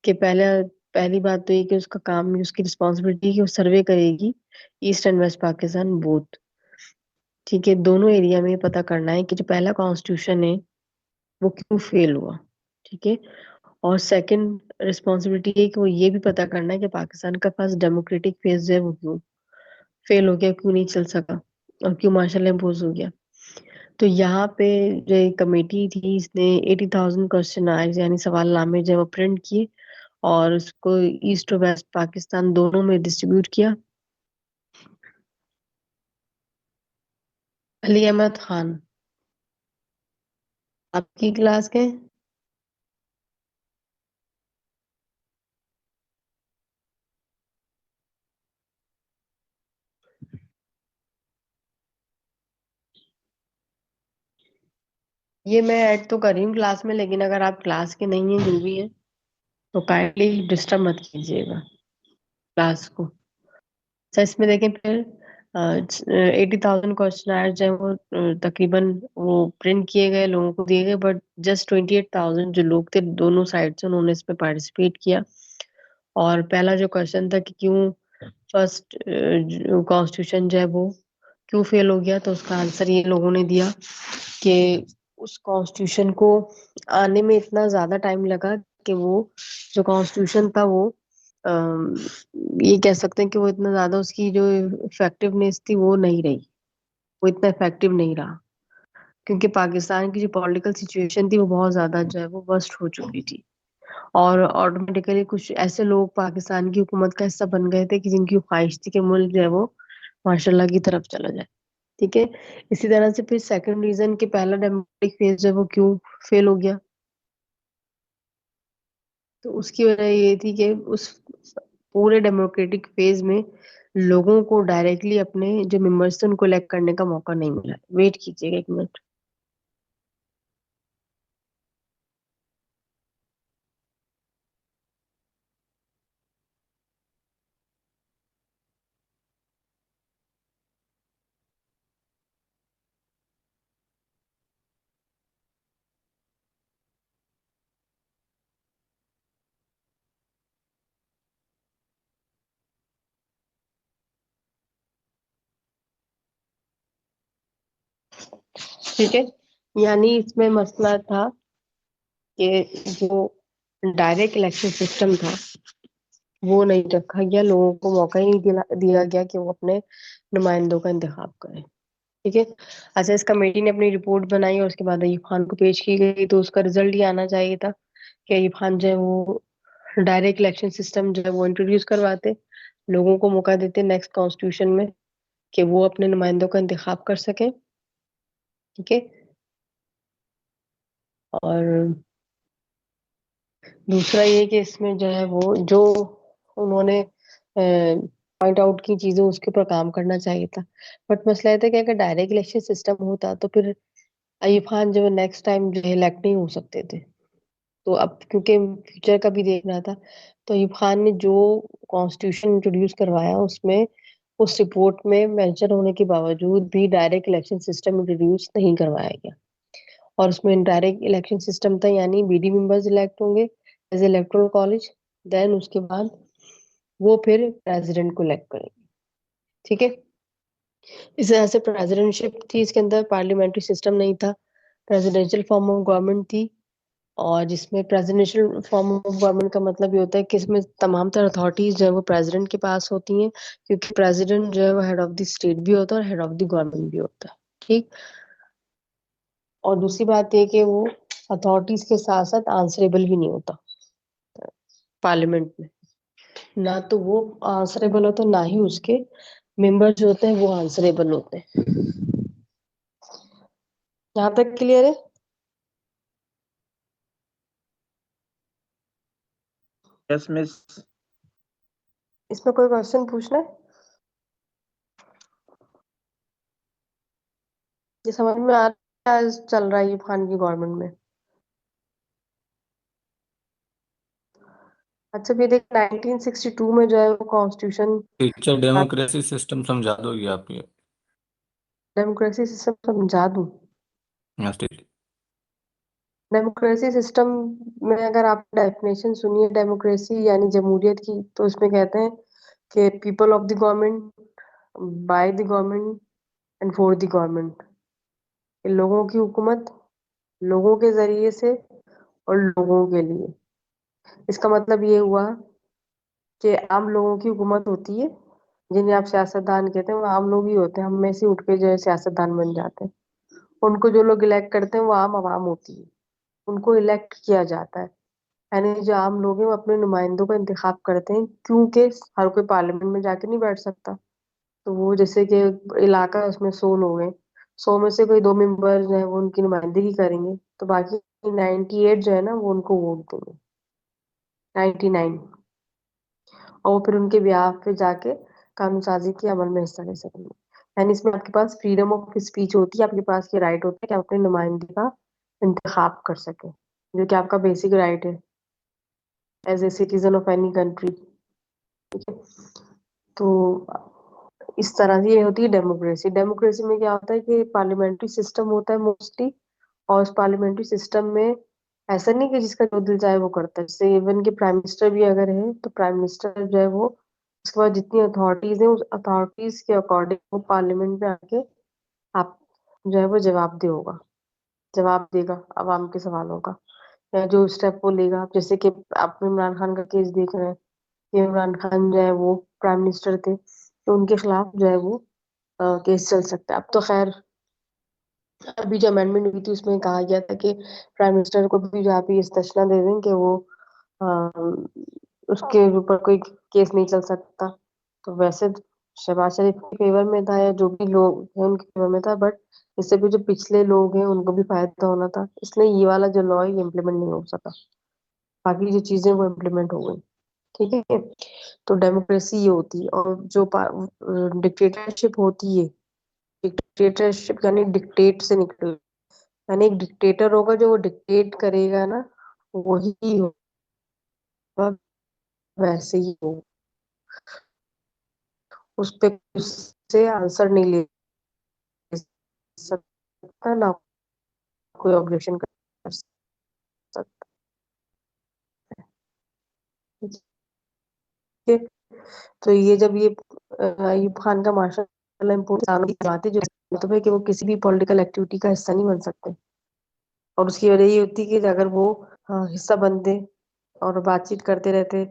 कि पहली बात तो ये कि उसका काम, उसकी रिस्पॉन्सिबिलिटी कि वो सर्वे करेगी east and west Pakistan both. ठीक है, दोनों एरिया में पता करना है कि जो पहला कॉन्स्टिट्यूशन है वो क्यों फेल हुआ। ठीक है, और सेकंड रिस्पॉन्सिबिलिटी है कि वो ये भी पता करना है कि पाकिस्तान का फर्स्ट डेमोक्रेटिक फेज है वो क्यों फेल हो गया, क्यों नहीं चल सका और क्यों मार्शल इम्पोज हो गया। तो यहाँ पे जो एक कमेटी थी इसने 80,000 क्वेश्चन आंसर यानी सवाल नामे जो है वो प्रिंट किए और उसको ईस्ट और वेस्ट पाकिस्तान दोनों में डिस्ट्रीब्यूट किया। अली अहमद खान आपकी क्लास के? ये मैं ऐड तो कर रही हूँ क्लास में, लेकिन अगर आप क्लास के नहीं है जो भी है तो काइंडली डिस्टर्ब मत कीजिएगा क्लास को। अच्छा, इसमें देखें फिर 80,000 क्वेश्चन आंसर जो है वो तकरीबन वो प्रिंट किए गए, लोगों को दिए गए, बट जस्ट 28,000 जो लोग थे दोनों साइड से उन्होंने इसमें पार्टिसिपेट किया। और पहला जो क्वेश्चन था कि क्यों फर्स्ट कॉन्स्टिट्यूशन जो है वो क्यों फेल हो गया, तो उसका आंसर ये लोगों ने दिया कि उस कॉन्स्टिट्यूशन को आने में इतना ज्यादा टाइम लगा कि वो जो कॉन्स्टिट्यूशन था वो अम, ये कह सकते हैं कि वो इतना ज्यादा उसकी जो इफेक्टिवनेस थी वो नहीं रही, वो इतना इफेक्टिव नहीं रहा, क्योंकि पाकिस्तान की जो पॉलिटिकल सिचुएशन थी वो बहुत ज्यादा जो है वो वर्स्ट हो चुकी थी और ऑटोमेटिकली कुछ ऐसे लोग पाकिस्तान की हुकूमत का हिस्सा बन गए थे कि जिनकी ख्वाहिश थी कि मुल्क जो है वो माशाल्लाह की तरफ चला जाए। ठीक है, इसी तरह से फिर सेकंड रीजन कि पहला डेमोक्रेटिक फेज जो है वो क्यों फेल हो गया, तो उसकी वजह ये थी कि उस पूरे डेमोक्रेटिक फेज में लोगों को डायरेक्टली अपने जो मेंबर्स थे उनको इलेक्ट करने का मौका नहीं मिला। वेट कीजिएगा एक मिनट। ठीक है, यानी इसमें मसला था कि जो डायरेक्ट इलेक्शन सिस्टम था वो नहीं रखा गया, लोगों को मौका ही नहीं दिया गया कि वो अपने नुमाइंदों का इंतखाब करें। ठीक है, अच्छा, इस कमेटी ने अपनी रिपोर्ट बनाई और उसके बाद अयूब खान को पेश की गई, तो उसका रिजल्ट ये आना चाहिए था कि अयूब खान जो है वो डायरेक्ट इलेक्शन सिस्टम जो है वो इंट्रोड्यूस करवाते, लोगों को मौका देते नेक्स्ट कॉन्स्टिट्यूशन में कि वो अपने नुमाइंदों का इंतखाब कर सके। ठीक है, और दूसरा ये कि इसमें जो है वो जो उन्होंने पॉइंट आउट की चीजें उसके ऊपर काम करना चाहिए था। बट मसला ये था कि अगर डायरेक्ट इलेक्शन सिस्टम होता तो फिर अयूब खान जो नेक्स्ट टाइम जो है इलेक्ट नहीं हो सकते थे। तो अब क्योंकि फ्यूचर का भी देखना था, तो अयूब खान ने जो कॉन्स्टिट्यूशन इंट्रोड्यूस करवाया उसमें उस रिपोर्ट में मेंशन होने के बावजूद भी डायरेक्ट इलेक्शन सिस्टम इंट्रोड्यूस नहीं करवाया गया। और उसमें इनडायरेक्ट इलेक्शन सिस्टम था, यानी बीडी मेंबर्स इलेक्ट होंगे एज इलेक्टोरल कॉलेज, देन उसके बाद वो फिर प्रेसिडेंट को इलेक्ट करेंगे। ठीक है, इस तरह से प्रेसिडेंटशिप थी, इसके अंदर पार्लियामेंट्री सिस्टम नहीं था, प्रेसिडेंशियल फॉर्म ऑफ गवर्नमेंट थी। और जिसमें प्रेसिडेंशियल फॉर्म ऑफ गवर्नमेंट का मतलब ये होता है कि इसमें तमाम तरह अथॉरिटीज जो है वो प्रेसिडेंट के पास होती हैं, क्योंकि प्रेसिडेंट जो है वो हेड ऑफ द स्टेट भी होता है और हेड ऑफ द गवर्नमेंट भी होता है। ठीक, और दूसरी बात ये कि वो अथॉरिटीज के साथ साथ आंसरेबल भी नहीं होता पार्लियामेंट में, ना तो वो आंसरेबल होता ना ही उसके मेंबर जो होते हैं वो आंसरेबल होते हैं। यहाँ तक क्लियर है? Yes miss. इसमें कोई क्वेश्चन पूछना है? ये समझ में आ रहा है चल रहा है यूब खान की गवर्नमेंट में? अच्छा फिर देख 1962 में जो है वो कॉन्स्टिट्यूशन, टीचर डेमोक्रेसी सिस्टम समझा दोगी आप ये? डेमोक्रेसी सिस्टम समझा दूं? Yes teacher. डेमोक्रेसी सिस्टम में अगर आप डेफिनेशन सुनिए डेमोक्रेसी यानी जमहूरियत की, तो इसमें कहते हैं कि people of the government, by the government and for the government. लोगों की हुकूमत, लोगों के जरिए से और लोगों के लिए। इसका मतलब ये हुआ कि आम लोगों की हुकूमत होती है, जिन्हें आप सियासतदान कहते हैं, वो आम लोग ही होते हैं। हम में से उठ के जो है सियासतदान बन जाते हैं। उनको जो लोग इलेक्ट करते हैं वो आम आवाम होती है, उनको इलेक्ट किया जाता है। यानी जो आम लोग हैं वो अपने नुमाइंदों का इंतखाब करते हैं, क्योंकि हर कोई पार्लियामेंट में जाके नहीं बैठ सकता। तो वो जैसे कि इलाका है, उसमें 100 लोग हैं, 100 में से कोई 2 मेंबर जो है वो उनकी नुमाइंदगी करेंगे, तो बाकी 98 जो है ना वो उनको वोट देंगे, 99। और वो फिर उनके ब्याह पे जाके कानून साजी के अमल में हिस्सा ले सकेंगे। यानी इसमें आपके पास फ्रीडम ऑफ स्पीच होती है, आपके पास ये राइट होता है कि आप अपने नुमाइंदे का इंतखाब कर सके, जो कि आपका बेसिक राइट है as a citizen of any country. ठीक है, तो इस तरह से ये होती है डेमोक्रेसी। डेमोक्रेसी में क्या होता है कि पार्लियामेंट्री सिस्टम होता है मोस्टली, और उस पार्लियामेंट्री सिस्टम में ऐसा नहीं कि जिसका जो दिल चाहे वो करता है। जैसे इवन के प्राइम मिनिस्टर भी अगर है तो प्राइम मिनिस्टर जो है वो उसके बाद जितनी अथॉरिटीज है उस अथॉरिटीज के अकॉर्डिंग वो पार्लियामेंट में आके आप जो है वो जवाब देगा आवाम के सवालों का, या जो स्टेप वो लेगा। जैसे कि आप इमरान खान का केस देख रहे हैं कि इमरान खान जो है वो प्राइम मिनिस्टर थे, तो उनके खिलाफ जो है वो केस चल सकता है। अब तो खैर अभी जो अमेंडमेंट हुई थी उसमें कहा गया था कि प्राइम मिनिस्टर को भी जो आप ये स्टेशना दे दें कि वो अ, उसके ऊपर कोई केस नहीं चल सकता। तो वैसे शहबाज शरीफ के फेवर में था या जो भी लोग हैं उनके फेवर में था, बट इससे भी जो पिछले लोग हैं उनको भी फायदा होना था, इसलिए ये वाला जो लॉ है ये इम्प्लीमेंट नहीं हो सका। बाकी जो चीजें वो इम्प्लीमेंट हो गई। ठीक है, तो डेमोक्रेसी ये होती है। और जो डिक्टेटरशिप होती है, डिक्टेटरशिप यानी डिक्टेट से निकल, यानी एक डिक्टेटर होगा जो वो डिक्टेट करेगा ना, वही होगा, वैसे ही हो, उस पे उससे आंसर नहीं ले सकता, ना कोई ऑब्जेक्शन कर सकता। ठीक है, तो ये जब ये अयूब खान का मार्शल इम्पोर्ट की बात है, जो मतलब है कि वो किसी भी पॉलिटिकल एक्टिविटी का हिस्सा नहीं बन सकते। और उसकी वजह ये होती है कि अगर वो हिस्सा बनते और बातचीत करते रहते,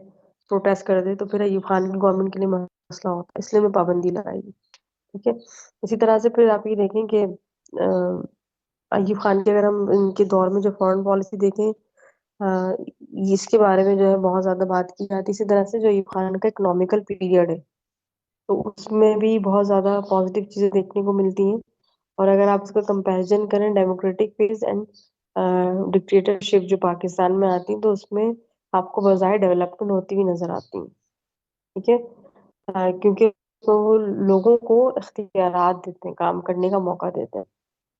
प्रोटेस्ट करते, तो फिर अयूब खान की गवर्नमेंट के लिए मसला होता, इसलिए मैं पाबंदी लगाई। ठीक है, इसी तरह से फिर आप ये देखें कि अयूब खान के अगर हम इनके दौर में जो फॉरेन पॉलिसी देखें, इसके बारे में जो है बहुत ज्यादा बात की जाती है। इसी तरह से जो अयूब खान का इकोनॉमिकल पीरियड है, तो उसमें भी बहुत ज्यादा पॉजिटिव चीजें देखने को मिलती हैं। और अगर आप इसका कंपैरिजन करें डेमोक्रेटिक फेज एंड डिक्टेटरशिप जो पाकिस्तान में आती है, तो उसमें आपको बजाय डेवलपमेंट होती हुई नजर आती है। ठीक है, क्योंकि तो वो लोगों को इख्तियारात देते हैं, काम करने का मौका देते हैं,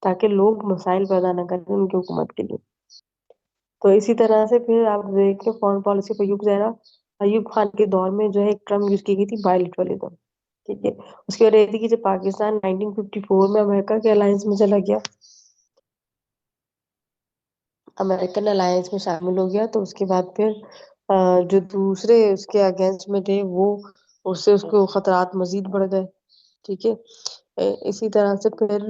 ताकि लोग मसाइल पैदा ना करें उनकी हुकूमत के लिए। तो इसी तरह से फिर आप देखिए फॉरेन पॉलिसी पर अयूब खान के दौर में जो है एक टर्म यूज की गई थी, बायलिटरलिज्म। ठीक है, उसकी वजह ये थी कि जब पाकिस्तान 1954 में अमेरिका के अलायंस में चला गया, अमेरिकन अलायंस में शामिल हो गया, तो उसके बाद फिर जो दूसरे उसके अगेंस्ट में थे वो उससे उसको खतरात मजीद बढ़ गए। ठीक है, इसी तरह से फिर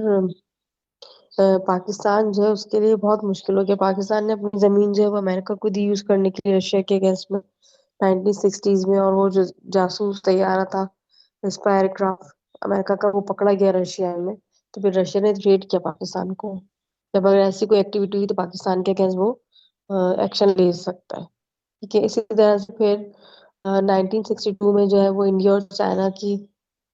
पाकिस्तान जो है उसके लिए बहुत मुश्किल हो गया। पाकिस्तान ने अपनी जमीन जो है वो अमेरिका को दी यूज करने के लिए रशिया के अगेंस्ट में 1960s में, और वो जो जासूस तैयारा था स्पाई एयरक्राफ्ट अमेरिका का, वो पकड़ा गया रशिया में। तो फिर रशिया ने थ्रेट किया पाकिस्तान को, जब अगर ऐसी कोई एक्टिविटी हुई तो पाकिस्तान के अगेंस्ट वो एक्शन ले सकता है। ठीक है, इसी तरह से फिर 1962 में जो है वो इंडिया और चाइना की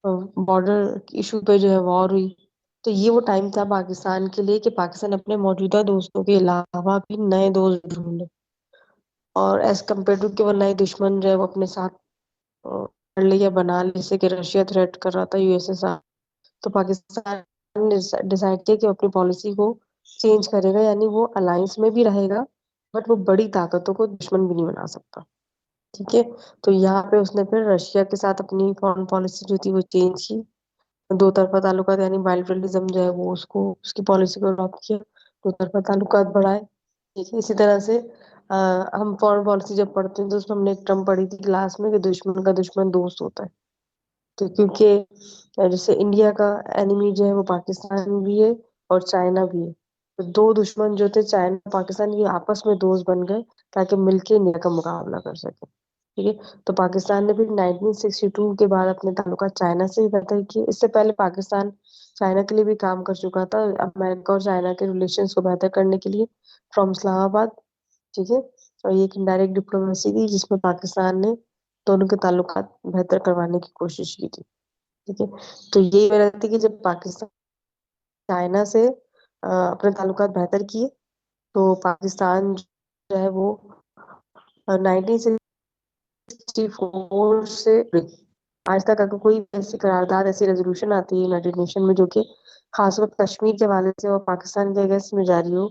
बॉर्डर इशू पे जो है वॉर हुई। तो ये वो टाइम था पाकिस्तान के लिए कि पाकिस्तान अपने मौजूदा दोस्तों के अलावा भी नए दोस्त ढूंढे, और एज कम्पेयर टू कि वो नए दुश्मन जो है वो अपने साथ कर ले या बना ले, जैसे कि रशिया थ्रेट कर रहा था यूएसएसआर। तो पाकिस्तान ने डिसाइड किया कि वो अपनी पॉलिसी को चेंज करेगा, यानी वो अलायंस में भी रहेगा बट वो बड़ी ताकतों को दुश्मन भी नहीं बना सकता। ठीक है, तो यहाँ पे उसने फिर रशिया के साथ अपनी फॉरेन पॉलिसी जो थी वो चेंज की, दो तरफा ताल्लुकात यानी बाइलेटरलिज्म जो है वो उसको उसकी पॉलिसी को अडॉप्ट किया, दो तरफा ताल्लुकात बढ़ाए। ठीक है, इसी तरह से हम फॉरेन पॉलिसी जब पढ़ते हैं तो उसमें हमने एक टर्म पढ़ी थी क्लास में कि दुश्मन का दुश्मन दोस्त होता है। तो क्योंकि जैसे इंडिया का एनिमी जो है वो पाकिस्तान भी है और चाइना भी है, तो दो दुश्मन जो थे चाइना पाकिस्तान ये आपस में दोस्त बन गए ताकि मिलके इंडिया का मुकाबला कर सके। ठीक है, तो पाकिस्तान ने फिर 1962 के बाद अपने ताल्लुकात चाइना से भी बेहतर किए। इससे पहले पाकिस्तान चाइना के लिए भी काम कर चुका था, अमेरिका और चाइना के रिलेशंस को बेहतर करने के लिए, फ्रॉम इस्लामाबाद। ठीक है, और ये एक इनडायरेक्ट डिप्लोमेसी थी जिसमें पाकिस्तान ने दोनों के ताल्लुकात बेहतर करवाने की कोशिश की थी। ठीक है, तो ये वजह थी कि जब पाकिस्तान चाइना से अपने ताल्लुकात बेहतर किए तो पाकिस्तान जो है वो 1964 से आज तक अगर कोई ऐसी करारदाद ऐसी रेजोल्यूशन आती है यूनाइटेड नेशन में जो कि खासकर कश्मीर के हवाले से और पाकिस्तान के अगेंस्ट में जारी हो,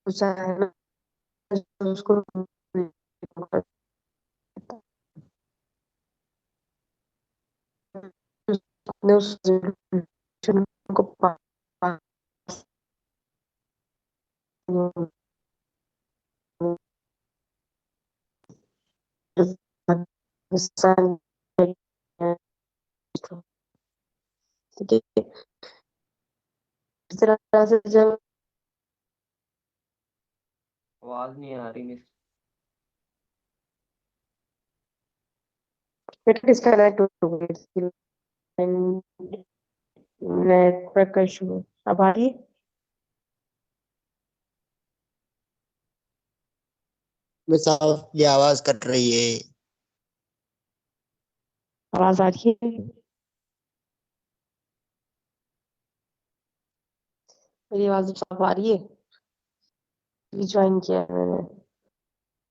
तो चाइना उसको अपने उस resolution को पाकिस्तान ठीक है, इस तरह से जब आवाज नहीं आ रही। डिस्कनेक्ट हो गई नेटवर्क का इशू है। अब आ रही है? मिस आपकी आवाज कट रही है। आवाज आ रही है? मेरी आवाज साफ आ रही है? ज्वाइन किया है मैंने।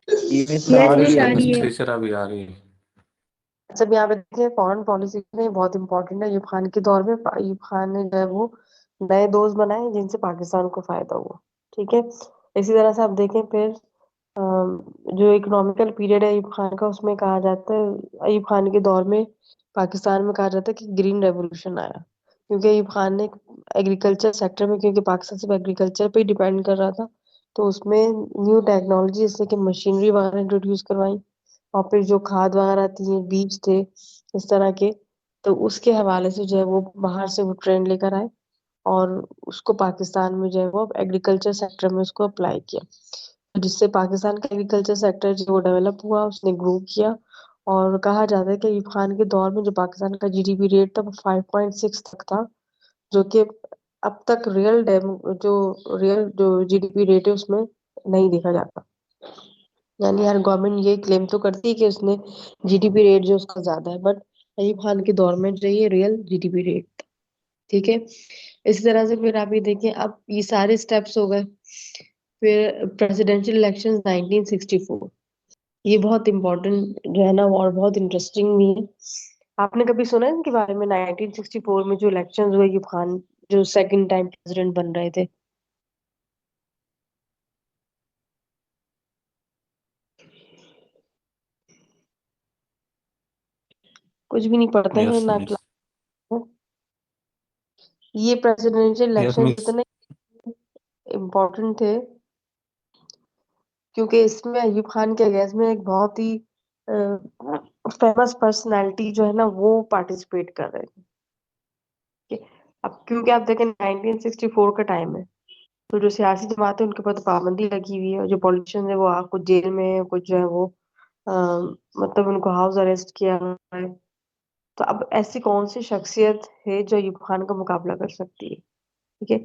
मिस Yes, आ रही miss, है, आ मिस रही है। थ्रेसर अभी आ रही है। जब यहाँ पे देखिए फॉरेन पॉलिसी में बहुत इंपॉर्टेंट है, अयूब खान के दौर में अयूब खान ने जो है वो नए दोस्त बनाए जिनसे पाकिस्तान को फायदा हुआ। ठीक है, इसी तरह से आप देखें फिर जो इकोनॉमिकल पीरियड है अयूब खान का, उसमें कहा जाता है अयूब खान के दौर में पाकिस्तान में कहा जाता है कि ग्रीन रेवोल्यूशन आया, क्योंकि अयूब खान ने एग्रीकल्चर सेक्टर में, क्योंकि पाकिस्तान सिर्फ एग्रीकल्चर पे ही डिपेंड कर रहा था, तो उसमें न्यू टेक्नोलॉजी जैसे कि मशीनरी वगैरह इंट्रोड्यूस करवाई, और फिर जो खाद वगैरह थी बीज थे इस तरह के, तो उसके हवाले से जो है वो बाहर से वो ट्रेंड लेकर आए और उसको पाकिस्तान में जो है वो एग्रीकल्चर सेक्टर में उसको अप्लाई किया, जिससे पाकिस्तान का एग्रीकल्चर सेक्टर जो डेवलप हुआ, उसने ग्रो किया। और कहा जाता है कि अयूब खान के दौर में जो पाकिस्तान का जीडीपी रेट था वो 5.6 तक था, जो कि अब तक रियल जो जीडीपी रेट है उसमें नहीं देखा जाता। यानी यार गवर्नमेंट ये क्लेम तो करती है कि उसने जीडीपी रेट जो उसका ज्यादा है, बट अयूब खान के दौर में जो ये रियल जीडीपी रेट था। ठीक है, इसी तरह से फिर आप ये देखें, अब ये सारे स्टेप्स हो गए। फिर प्रेसिडेंशियल इलेक्शन 1964, ये बहुत इम्पोर्टेंट जो है ना और बहुत इंटरेस्टिंग भी है। आपने कभी सुना है इनके बारे में? 1964 में जो इलेक्शन हुए, अयूब खान जो सेकंड टाइम प्रेसिडेंट बन रहे थे। कुछ भी नहीं पढ़ते हैं यस ना मिस। क्लास। ये प्रेसिडेंशियल यस इलेक्शन मिस। इतने इम्पोर्टेंट थे क्योंकि इसमें अयूब खान के अगेंस्ट में एक बहुत ही फेमस पर्सनालिटी जो है ना वो पार्टिसिपेट कर रहे थे। ठीक है? अब क्योंकि आप देखें 1964 का टाइम है, तो जो सियासी जमात है उनके ऊपर तो पाबंदी लगी हुई है, और जो पॉलिटिशियन है वो कुछ जेल में है, कुछ जो है वो अ, मतलब उनको हाउस अरेस्ट किया हुआ है। तो अब ऐसी कौन सी शख्सियत है जो अयूब खान का मुकाबला कर सकती है? ठीक है,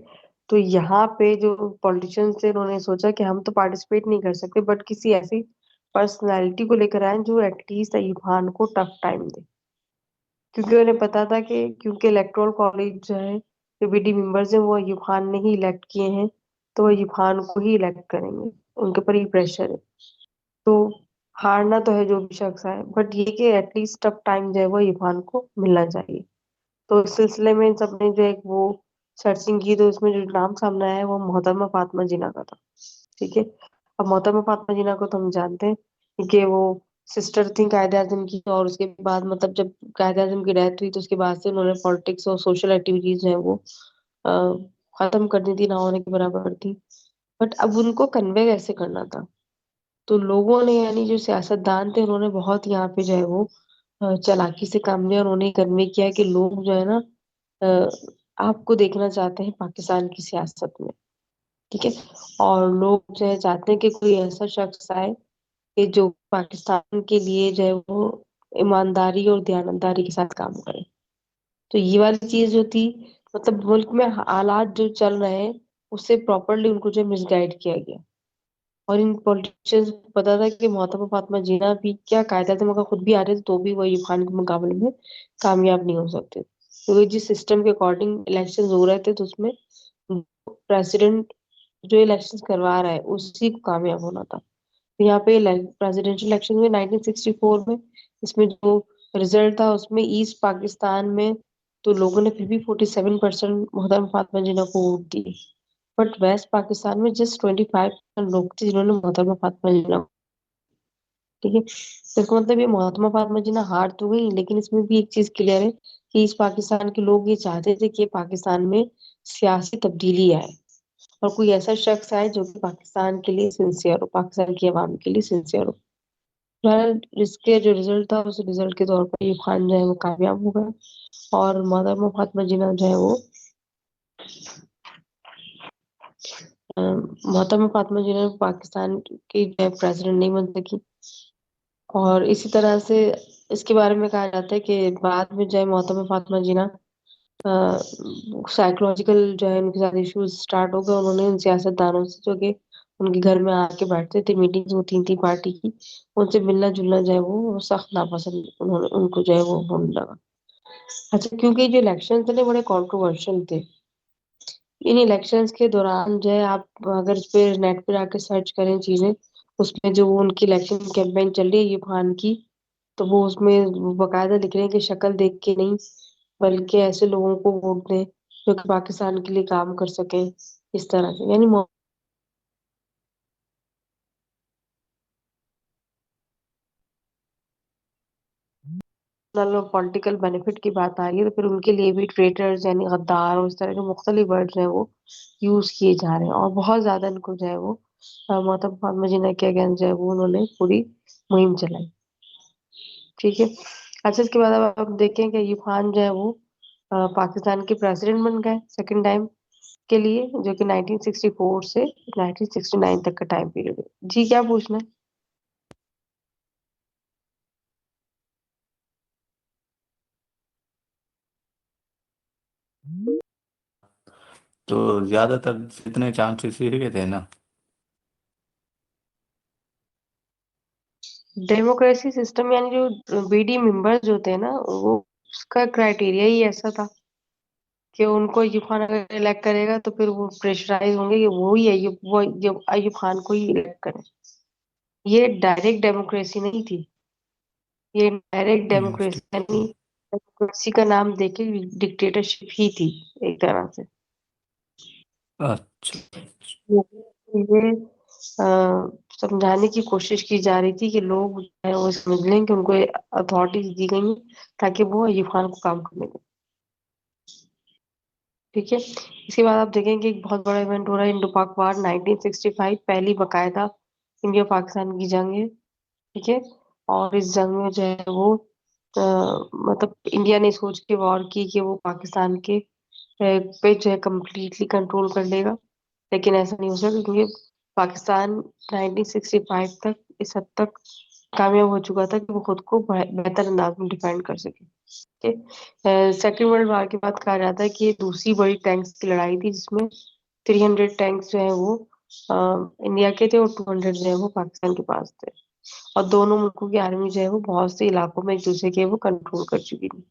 तो यहाँ पे जो पॉलिटिशियंस थे उन्होंने सोचा कि हम तो पार्टिसिपेट नहीं कर सकते, बट किसी ऐसी पर्सनालिटी को लेकर आए जो एटलीस्ट अयूब खान को टफ टाइम दे। क्योंकि उन्हें पता था कि क्योंकि इलेक्टोरल कॉलेज जो है, जो बीडी मेंबर्स हैं वो अयूब खान ने ही इलेक्ट किए हैं, तो वो अयूब खान को ही इलेक्ट करेंगे, उनके ऊपर ही प्रेशर है। तो हारना तो है जो भी शख्स आए, बट ये कि एटलीस्ट टफ टाइम जो है वो अयूब खान को मिलना चाहिए। तो इस सिलसिले में इन सबने जो एक वो सर्चिंग की, तो उसमें जो नाम सामने आया है वो मोहतरमा फातिमा जिन्ना का था। ठीक है। अब मोहतरमा फातिमा जिन्ना को तो हम जानते हैं कि वो सिस्टर थी कायद आजम की, और उसके बाद मतलब जब कायद आजम की डेथ हुई तो उसके बाद से उन्होंने पॉलिटिक्स और सोशल एक्टिविटीज जो है वो अ, खत्म कर दी थी, ना होने के बराबर थी। बट अब उनको कन्वे कैसे करना था, तो लोगों ने यानी जो सियासतदान थे उन्होंने बहुत यहाँ पे जो है वो चालाकी से काम लिया, उन्होंने कन्वे किया कि लोग जो है ना अ, आपको देखना चाहते हैं पाकिस्तान की सियासत में। ठीक है। और लोग जो है चाहते हैं कि कोई ऐसा शख्स आए कि जो पाकिस्तान के लिए जो है वो ईमानदारी और दयानतदारी के साथ काम करे। तो ये वाली चीज जो थी, मतलब मुल्क में हालात जो चल रहे हैं उससे प्रॉपरली उनको जो मिसगाइड किया गया। और इन पॉलिटिशियंस को पता था कि मोहतरमा फातिमा जिन्ना भी क्या, कायद आज़म अगर खुद भी आ रहे थे तो भी वो अयूब खान के मुकाबले में कामयाब नहीं हो सकते, क्योंकि जिस सिस्टम के अकॉर्डिंग इलेक्शन हो रहे थे तो उसमें प्रेसिडेंट जो इलेक्शन करवा रहा है उसी को कामयाब होना था। तो यहाँ पे प्रेसिडेंशियल इलेक्शन हुए 1964 में, इसमें जो रिजल्ट था उसमें ईस्ट पाकिस्तान में तो लोगों ने फिर भी 47% मोहतरमा फातिमा जिन्ना को वोट दिए, बट वेस्ट पाकिस्तान में जस्ट 25% लोग थे जिन्होंने मोहतरमा फातिमा जिन्ना ठीक है। तो इसका मतलब ये मोहतरमा फातिमा जिन्ना हार तो गई, लेकिन इसमें भी एक चीज क्लियर है कि इस पाकिस्तान के लोग ये चाहते थे कि पाकिस्तान में सियासी तब्दीली आए और कोई ऐसा शख्स आए जो कि पाकिस्तान के लिए सिंसियर हो, पाकिस्तान की आवाम के लिए सिंसियर हो। बहरहाल इसके जो रिजल्ट था उस रिजल्ट के तौर पर ये खान जो है वो कामयाब हो गया, और मोहतरमा फातिमा जिन्ना जो है वो मोहतरमा फातिमा जिन्ना पाकिस्तान की जो है प्रेसिडेंट नहीं बन सकी। और इसी तरह से इसके बारे में कहा जाता है कि बाद में जो है मोहतरमा फातिमा जिन्ना साइकोलॉजिकल जो है उनके साथ इश्यूज स्टार्ट हो गए। उन्होंने उन सियासतदानों से जो कि उनके घर में आके बैठते थे, मीटिंग्स होती थी पार्टी की, उनसे मिलना जुलना जो है वो सख्त नापसंद उन्होंने उनको जो है वो होने लगा। अच्छा, क्योंकि जो इलेक्शन थे ना बड़े कंट्रोवर्शियल थे, इन इलेक्शंस के दौरान जो है आप अगर इस पे नेट पे आके सर्च करें चीजें, उसमें जो वो उनकी इलेक्शन कैंपेन चल रही है ये खान की, तो वो उसमें बकायदा लिख रहे हैं कि शक्ल देख के नहीं बल्कि ऐसे लोगों को वोट दें जो कि पाकिस्तान के लिए काम कर सके, इस तरह से यानी और पॉलिटिकल बेनिफिट की बात आ रही है तो फिर उनके लिए भी ट्रेटर्स यानी गद्दार और इस तरह के मुख्तलिफ वर्ड्स हैं वो यूज किए जा रहे हैं, और बहुत ज्यादा इनको जो है वो मोहतरमा फातिमा जिन्ना के अगेंस्ट जो है वो उन्होंने पूरी मुहिम चलाई। ठीक है। अच्छा, इसके बाद अब आप देखें कि अयूब खान जो है वो पाकिस्तान के प्रेसिडेंट बन गए सेकंड टाइम के लिए, जो कि 1964 से 1969 तक का टाइम पीरियड है। जी क्या पूछना है? तो ज्यादातर जितने चांसेस ये थे ना। डेमोक्रेसी सिस्टम यानी जो बीडी मेंबर्स जो थे ना वो उसका क्राइटेरिया ही ऐसा था कि उनको अयूब खान अगर इलेक्ट करेगा तो फिर वो प्रेशराइज होंगे कि वो ही अयूब खान को ही इलेक्ट करें। ये डायरेक्ट डेमोक्रेसी नहीं थी, ये डायरेक्ट Yes. डेमोक्रेसी यानी डेमोक्रेसी का नाम देके डिक्टेटरशिप ही थी एक तरह से। अच्छा। ये समझाने की कोशिश की जा रही थी कि लोग जो है वो समझ लें कि उनको अथॉरिटी दी गई है ताकि वो अयूब खान को काम करने दें। ठीक है। इसके बाद आप देखेंगे एक बहुत बड़ा इवेंट हो रहा है, इंडो पाक वार 1965, पहली बकायदा इंडिया पाकिस्तान की जंग है। ठीक है। और इस जंग में जो है वो अ, मतलब इंडिया ने सोच के वॉर की कि वो पाकिस्तान के पे जो है कम्प्लीटली कंट्रोल कर लेगा, लेकिन ऐसा नहीं हो सका क्योंकि पाकिस्तान 1965 तक इस हद तक कामयाब हो चुका था कि वो खुद को बेहतर अंदाज में डिफेंड कर सके। सेकेंड वर्ल्ड वार के बाद कहा जाता है कि ये दूसरी बड़ी टैंक्स की लड़ाई थी जिसमें 300 टैंक्स जो है वो इंडिया के थे और 200 जो है वो पाकिस्तान के पास थे, और दोनों मुल्कों की आर्मी जो है वो बहुत से इलाकों में एक दूसरे के वो कंट्रोल कर चुकी थी।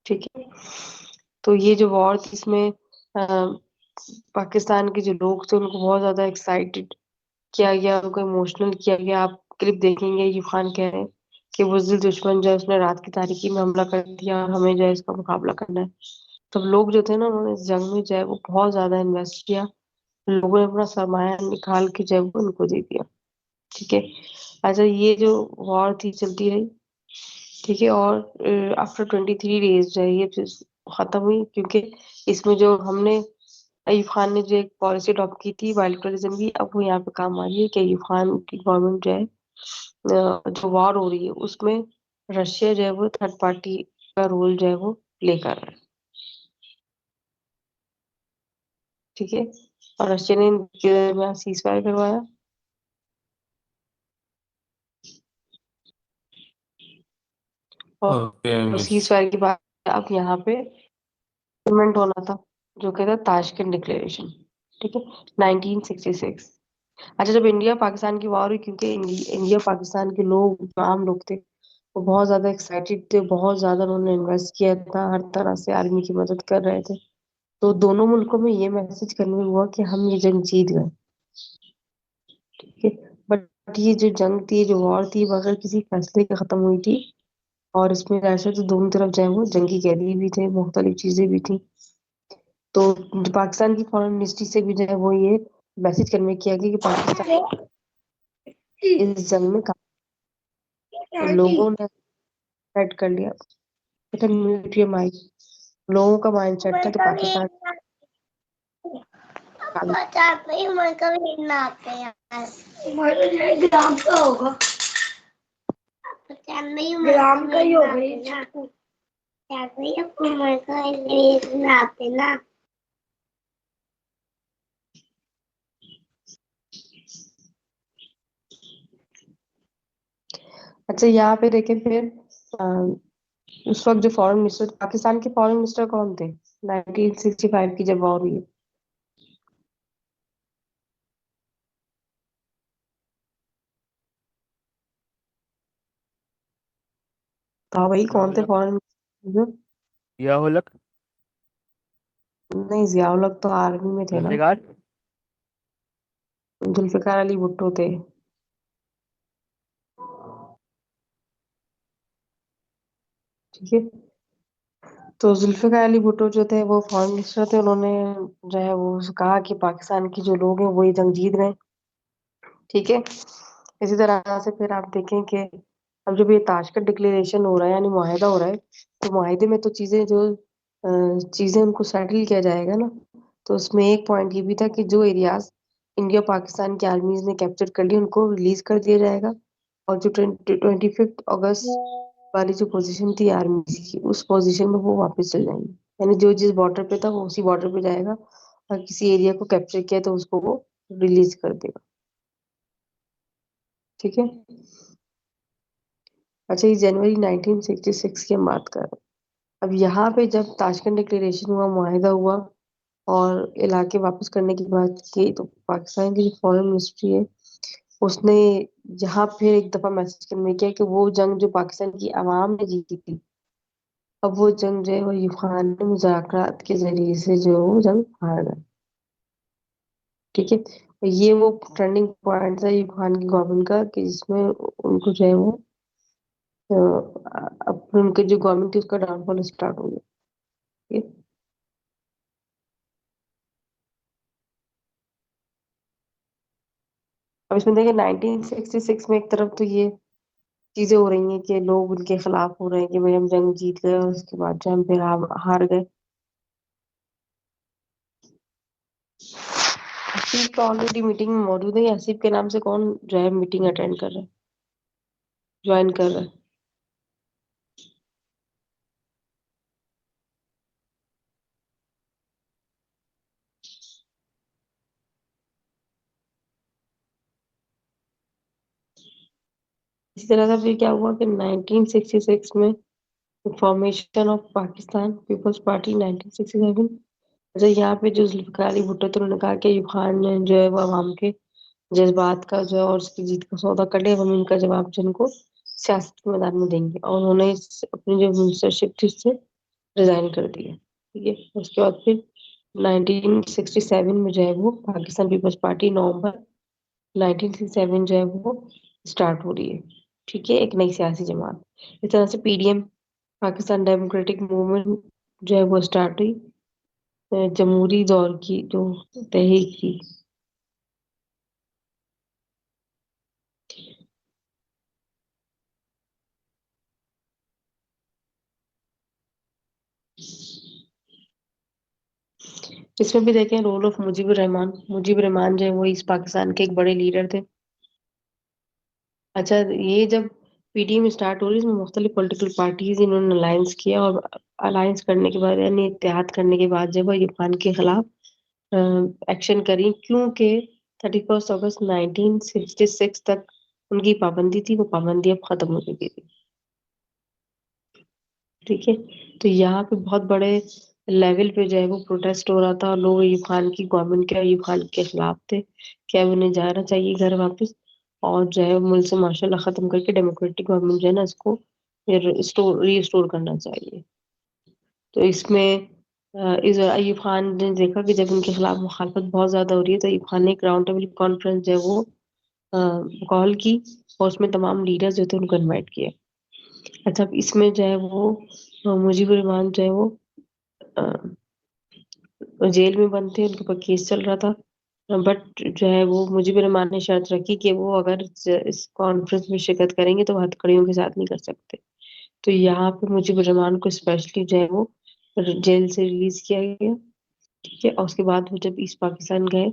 ठीक है। तो ये जो वॉर थी इसमें पाकिस्तान के जो लोग थे उनको बहुत ज्यादा एक्साइटेड किया गया, उनको इमोशनल किया गया। आप क्लिप देखेंगे, अयूब खान कह रहे हैं कि बुज़दिल दुश्मन जो है उसने रात की तारीकी में हमला कर दिया और हमें जो है इसका मुकाबला करना है। सब लोग जो थे ना उन्होंने इस जंग में जो है वो बहुत ज्यादा इन्वेस्ट किया। लोगों ने अपना सरमाया निकाल के जो है वो उनको दे दिया। ठीक है। अच्छा, ये जो वॉर थी चलती रही। ठीक है। और आफ्टर 23 डेज जो है ये फिर खत्म हुई, क्योंकि इसमें जो हमने अयूब खान ने जो एक पॉलिसी अडॉप्ट की थी बाइलिटरलिज्म की, अब वो यहाँ पे काम आ रही है कि अयूब खान की गवर्नमेंट जो है जो वॉर हो रही है उसमें रशिया जो है वो थर्ड पार्टी का रोल जो है वो प्ले कर रहा है। ठीक है। और रशिया ने इनके दरमियान सीज फायर करवाया। ओके और मिस। सीज फायर के बाद अब यहाँ पे इम्प्लीमेंट होना था, जो कहता है ताशकंद डिक्लेरेशन। ठीक है। 1966। अच्छा, जब इंडिया पाकिस्तान की वॉर हुई, क्योंकि इंडिया पाकिस्तान के लोग जो आम लोग थे वो बहुत ज्यादा एक्साइटेड थे, बहुत ज्यादा उन्होंने इन्वेस्ट किया था, हर तरह से आर्मी की मदद कर रहे थे। तो दोनों मुल्कों में ये मैसेज कन्वे हुआ कि हम ये जंग जीत गए। ठीक है। बट ये जो जंग थी, जो वॉर थी, बगैर किसी फैसले के खत्म हुई थी। और इसमें वैसे तो दोनों तरफ जो है वो जंगी कैदी भी थे, मुख्तलिफ चीजें भी थी। तो जो पाकिस्तान की फॉरेन मिनिस्ट्री से भी जो है वो ये मैसेज कन्वे किया गया कि पाकिस्तान इस जंग में लोगों ने सेट कर लिया। पता नहीं म्यूट माइक। लोगों का माइंड सेट था कि पाकिस्तान ग्राम का ही होगा ये। अच्छा, यहाँ पे देखें फिर अ, उस वक्त जो फॉरेन मिनिस्टर, पाकिस्तान के फॉरेन मिनिस्टर कौन थे 1965 की जब वॉर हुई? था भाई, कौन थे फॉरेन मिनिस्टर? या होलक, नहीं, जियाउल हक तो आर्मी में थे ना। जुल्फिकार। जुल्फिकार अली भुट्टो थे। ठीक है। तो जुल्फिकार अली भुट्टो जो थे वो फॉरेन मिनिस्टर थे। उन्होंने जो है वो कहा कि पाकिस्तान के जो लोग हैं वो ये जंग जीत गए। ठीक है। इसी तरह से फिर आप देखें कि अब जब ये ताशकंद डिक्लेरेशन हो रहा है, यानी मुआहिदा हो रहा है, तो मुआहिदे में तो चीजें उनको सेटल किया जाएगा ना। तो उसमें एक पॉइंट ये भी था कि जो एरियाज इंडिया पाकिस्तान की आर्मीज ने कैप्चर कर लिए उनको रिलीज कर दिया जाएगा। और जो 25 अगस्त वाली जो पोजीशन थी आर्मी की, उस पोजीशन में वो वापस चल जाएंगे। यानी जो जिस बॉर्डर पे था वो उसी बॉर्डर पे जाएगा, और किसी एरिया को कैप्चर किया तो उसको वो रिलीज कर देगा। ठीक है। अच्छा, ये जनवरी 1966 की हम बात कर रहे हैं। अब यहाँ पे जब ताशकंद डिक्लेरेशन हुआ, मुआहिदा हुआ और इलाके वापस करने की बात की, तो पाकिस्तान की जो फॉरेन मिनिस्ट्री है उसने यहाँ फिर एक दफा मैसेज कन्वे किया कि वो जंग जो पाकिस्तान की आवाम ने जीती थी, अब वो जंग जो है वो अयूब खान ने मुज़ाकरात के जरिए से जो है वो जंग हार गए। ठीक है। और ये वो टर्निंग पॉइंट था अयूब खान की गवर्नमेंट का, कि जिसमें उनको जो है वो अब उनकी जो गवर्नमेंट थी उसका डाउनफॉल स्टार्ट हो गया। ठीक है। अब इसमें देखिए 1966 में एक तरफ तो ये चीजें हो रही हैं कि लोग उनके खिलाफ हो रहे हैं कि भाई हम जंग जीत गए, और उसके बाद जो हम फिर हार गए। आसिफ तो ऑलरेडी मीटिंग में मौजूद है। आसिफ के नाम से कौन जो है मीटिंग अटेंड कर रहा है, ज्वाइन कर रहा है? इसी तरह से फिर क्या हुआ कि 1966 में फॉर्मेशन ऑफ पाकिस्तान पीपल्स पार्टी 1967। अच्छा, यहाँ पे जो जुल्फिकार अली भुट्टो थे उन्होंने कहा कि अयूब खान ने जो है वो अवाम के जज्बात का जो है और उसकी जीत का सौदा कर लिया, हम इनका जवाब जो उनको सियासत के मैदान में देंगे। और उन्होंने अपनी जो मिनिस्टरशिप थी उससे रिजाइन कर दिया। ठीक है, उसके बाद फिर 1967 में जो है वो पाकिस्तान पीपल्स पार्टी नवंबर 1967 जो है वो स्टार्ट हो रही है। ठीक है, एक नई सियासी जमात। इस तरह से पीडीएम पाकिस्तान डेमोक्रेटिक मूवमेंट जो है वो स्टार्ट हुई जमहूरी दौर की जो तहरीक थी। इसमें भी देखें रोल ऑफ मुजीबुर रहमान। मुजीबुर रहमान जो है वो इस पाकिस्तान के एक बड़े लीडर थे। अच्छा, ये जब पीडीएम स्टार्ट हो रही इसमें मुख्तलिफ पॉलिटिकल पार्टीज इन्होंने अलायंस किया, और अलायंस करने के बाद यानी इत्तेहाद करने के बाद जब अयूब खान के खिलाफ एक्शन करी, क्योंकि 31 अगस्त 1966 तक उनकी पाबंदी थी, वो पाबंदी अब खत्म हो चुकी थी। ठीक है, तो यहाँ पे बहुत बड़े लेवल पे जो है वो प्रोटेस्ट हो रहा था, और लोग अयूब खान की गवर्नमेंट के अयूब खान के खिलाफ थे कि अब उन्हें जाना चाहिए घर वापस, और जो है मुल्क से मार्शल खत्म करके डेमोक्रेटिक गवर्नमेंट जो है ना इसको रीस्टोर करना चाहिए। तो इसमें इस अयूब खान ने देखा कि जब उनके खिलाफ मुखालफत बहुत ज्यादा हो रही है, तो अयूब खान ने एक राउंड टेबल कॉन्फ्रेंस जो है वो कॉल की, और उसमें तमाम लीडर्स जो थे उनको इनवाइट किया। अच्छा, अब इसमें जो है वो मुजीबुर रहमान जो है वो जेल में बंद थे, उनके ऊपर केस चल रहा था, बट जो है वो मुजीबुर रहमान ने शर्त रखी कि वो अगर इस कॉन्फ्रेंस में शिरकत करेंगे तो वो हथकड़ियों के साथ नहीं कर सकते। तो यहाँ पे मुजीबुर रहमान को स्पेशली जो है वो जेल से रिलीज किया गया। ठीक है, और उसके बाद वो जब ईस्ट पाकिस्तान गए,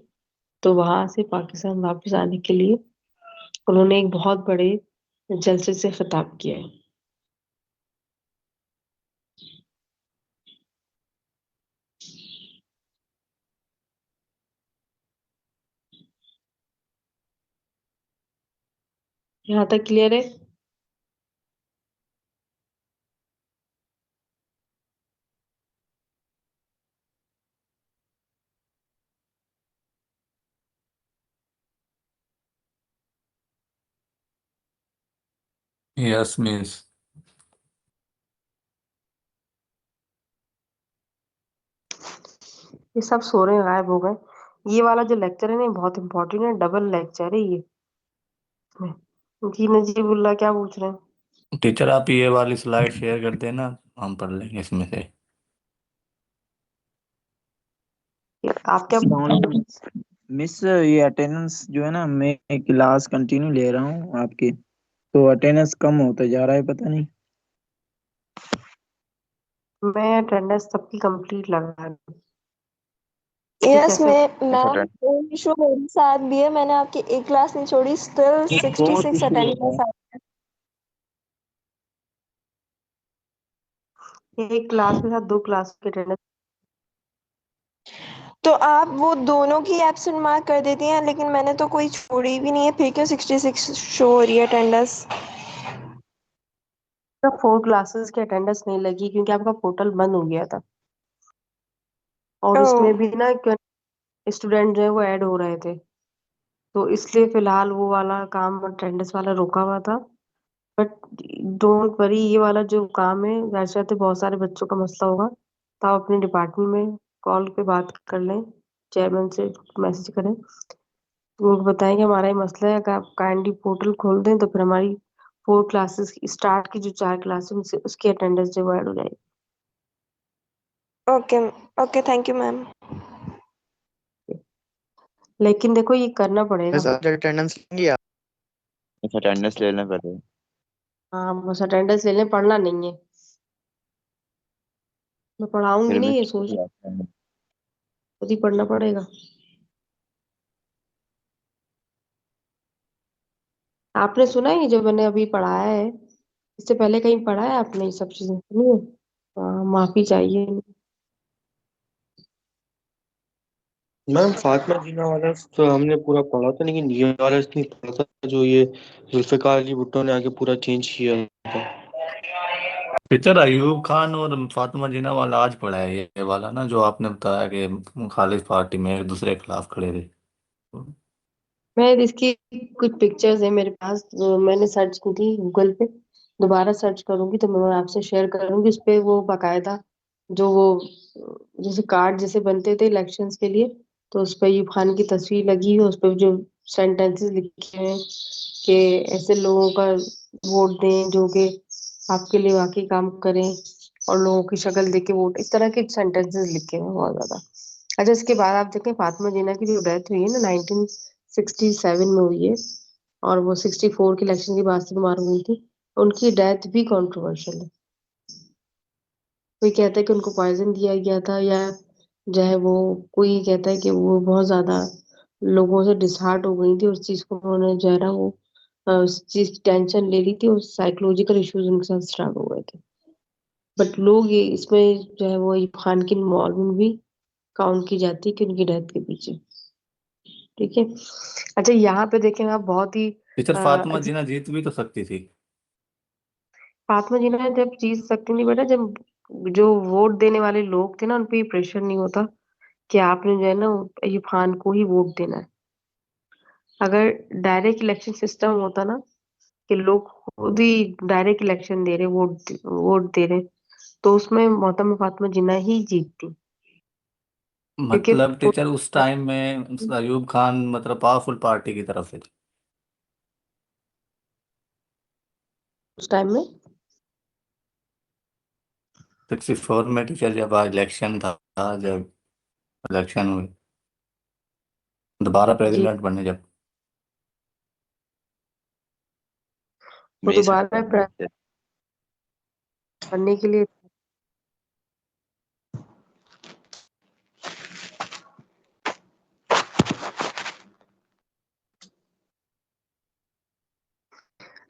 तो वहां से पाकिस्तान वापस आने के लिए उन्होंने एक बहुत बड़े जलसे से खिताब किया है। यहाँ तक क्लियर है? यस मीन्स ये सब सो रहे हैं, गायब हो गए। ये वाला जो लेक्चर है ना, ये बहुत इंपॉर्टेंट है, डबल लेक्चर है ये। जी नजीबुल्ला क्या पूछ रहे हैं? टीचर आप ये वाली स्लाइड शेयर कर देना, हम पढ़ लेंगे इसमें से। आप क्या मिस ये अटेंडेंस जो है ना, मैं क्लास कंटिन्यू ले रहा हूँ आपकी, तो अटेंडेंस कम होता जा रहा है, पता नहीं। मैं अटेंडेंस सबकी कंप्लीट लगा रही हूँ। ये यस कैसे? मैम, कोई इशू मेरे साथ भी है, मैंने आपकी एक क्लास नहीं छोड़ी, स्टिल बहुत 66 इशू हो रहा अटेंडेंस। एक क्लास के साथ दो क्लास की अटेंडेंस। तो आप वो दोनों की एब्सेंट मार्क कर देती हैं, लेकिन मैंने तो कोई छोड़ी भी नहीं है, फिर क्यों 66 शो हो रही है अटेंडेंस? 4 क्लासेस की अटेंडेंस नहीं लगी क्योंकि आपका पोर्टल बंद हो गया था, और उसमें ओह, भी ना स्टूडेंट जो है वो ऐड हो रहे थे, तो इसलिए फिलहाल वो वाला काम अटेंडेंस वाला रुका हुआ था। बट डोंट वरी, ये वाला जो काम है जाहिर सी बात है बहुत सारे बच्चों का मसला होगा, तो आप अपने डिपार्टमेंट में कॉल पे बात कर लें, चेयरमैन से मैसेज करें, तो वो बताएं कि हमारा ये मसला है, अगर आप काइंडली पोर्टल खोल दें तो फिर हमारी 4 क्लासेस स्टार्ट की जो 4 क्लास उनसे उसकी अटेंडेंस जो ऐड हो जाएगी। Okay okay, thank you ma'am. लेकिन देखो ये करना पड़ेगा। मिस आज अटेंडेंस लेंगी आप? अटेंडेंस लेना पड़ेगा। हाँ, बस अटेंडेंस ले लें, पढ़ना नहीं है। मैं पढ़ाऊंगी फिर नहीं, मिस ये सोच खुद ही पढ़ना पड़ेगा। आपने सुना है ये जो मैंने अभी पढ़ाया है, इससे पहले कहीं पढ़ा है आपने ये सब चीजें सुनी है? हाँ, माफी चाहिए। मैम फातिमा जीना वाला तो हमने पूरा पढ़ा था, लेकिन ये वाला नहीं पढ़ा था जो ये जुल्फिकार अली भुट्टो ने आके पूरा चेंज किया था। टीचर अयूब खान और फातिमा जिन्ना वाला आज पढ़ा है, ये वाला ना जो आपने बताया कि मुखालिफ पार्टी में एक दूसरे के खिलाफ खड़े थे। मैं इसकी कुछ पिक्चर्स है मेरे पास, जो मैंने सर्च की थी गूगल पे, दोबारा सर्च करूंगी तो मैं आपसे शेयर करूंगी, उस पे वो बाकायदा जो वो जैसे कार्ड जैसे बनते थे इलेक्शंस के लिए, तो उस पर अयूब खान की तस्वीर लगी है, उस पर जो सेंटेंसेस लिखे हैं कि ऐसे लोगों का वोट दें जो कि आपके लिए वाकई काम करें, और लोगों की शक्ल देख के वोट, इस तरह के सेंटेंसेस लिखे हैं बहुत ज्यादा। अच्छा, इसके बाद आप देखें फातिमा जिन्ना की जो डेथ हुई है ना 1967 में हुई है, और वो 64 के इलेक्शन के बाद से बीमार हुई थी। उनकी डेथ भी कंट्रोवर्शियल है। कोई कहता है कि उनको पॉइजन दिया गया था, या जो है वो कोई कहता है कि वो बहुत ज्यादा लोगों से डिसहार्ट हो गई थी, उस चीज को उन्होंने जो है ना वो उस चीज की टेंशन ले ली थी, और साइकोलॉजिकल इश्यूज उनके साथ स्टार्ट हो गए थे। बट लोग ये इसमें जो है वो अयूब खान की इन्वॉल्वमेंट भी काउंट की जाती है कि उनकी डेथ के पीछे। ठीक है। अच्छा, यहाँ पे देखें आप बहुत ही टीचर फातिमा अजीब। जिन्ना जीत भी तो सकती थी। फातिमा जिन्ना जब जीत सकती नहीं बेटा, जब जो वोट देने वाले लोग थे ना, उन पे प्रेशर नहीं होता कि आपने जो है ना अयूब खान को ही वोट देना है। अगर डायरेक्ट इलेक्शन सिस्टम होता ना, कि लोग खुद ही डायरेक्ट इलेक्शन दे रहे, वोट दे रहे, तो उसमें मोहतरमा फातिमा जिन्ना ही जीतती, क्योंकि मतलब टीचर उस टाइम में अयूब खान मतलब पावरफुल पार्टी की तरफ से थे। उस टाइम में 64 में टीचर जब इलेक्शन था, जब इलेक्शन हुए दोबारा जी प्रेसिडेंट बने जब। वो मई दोबारा 67 से। बनने के लिए।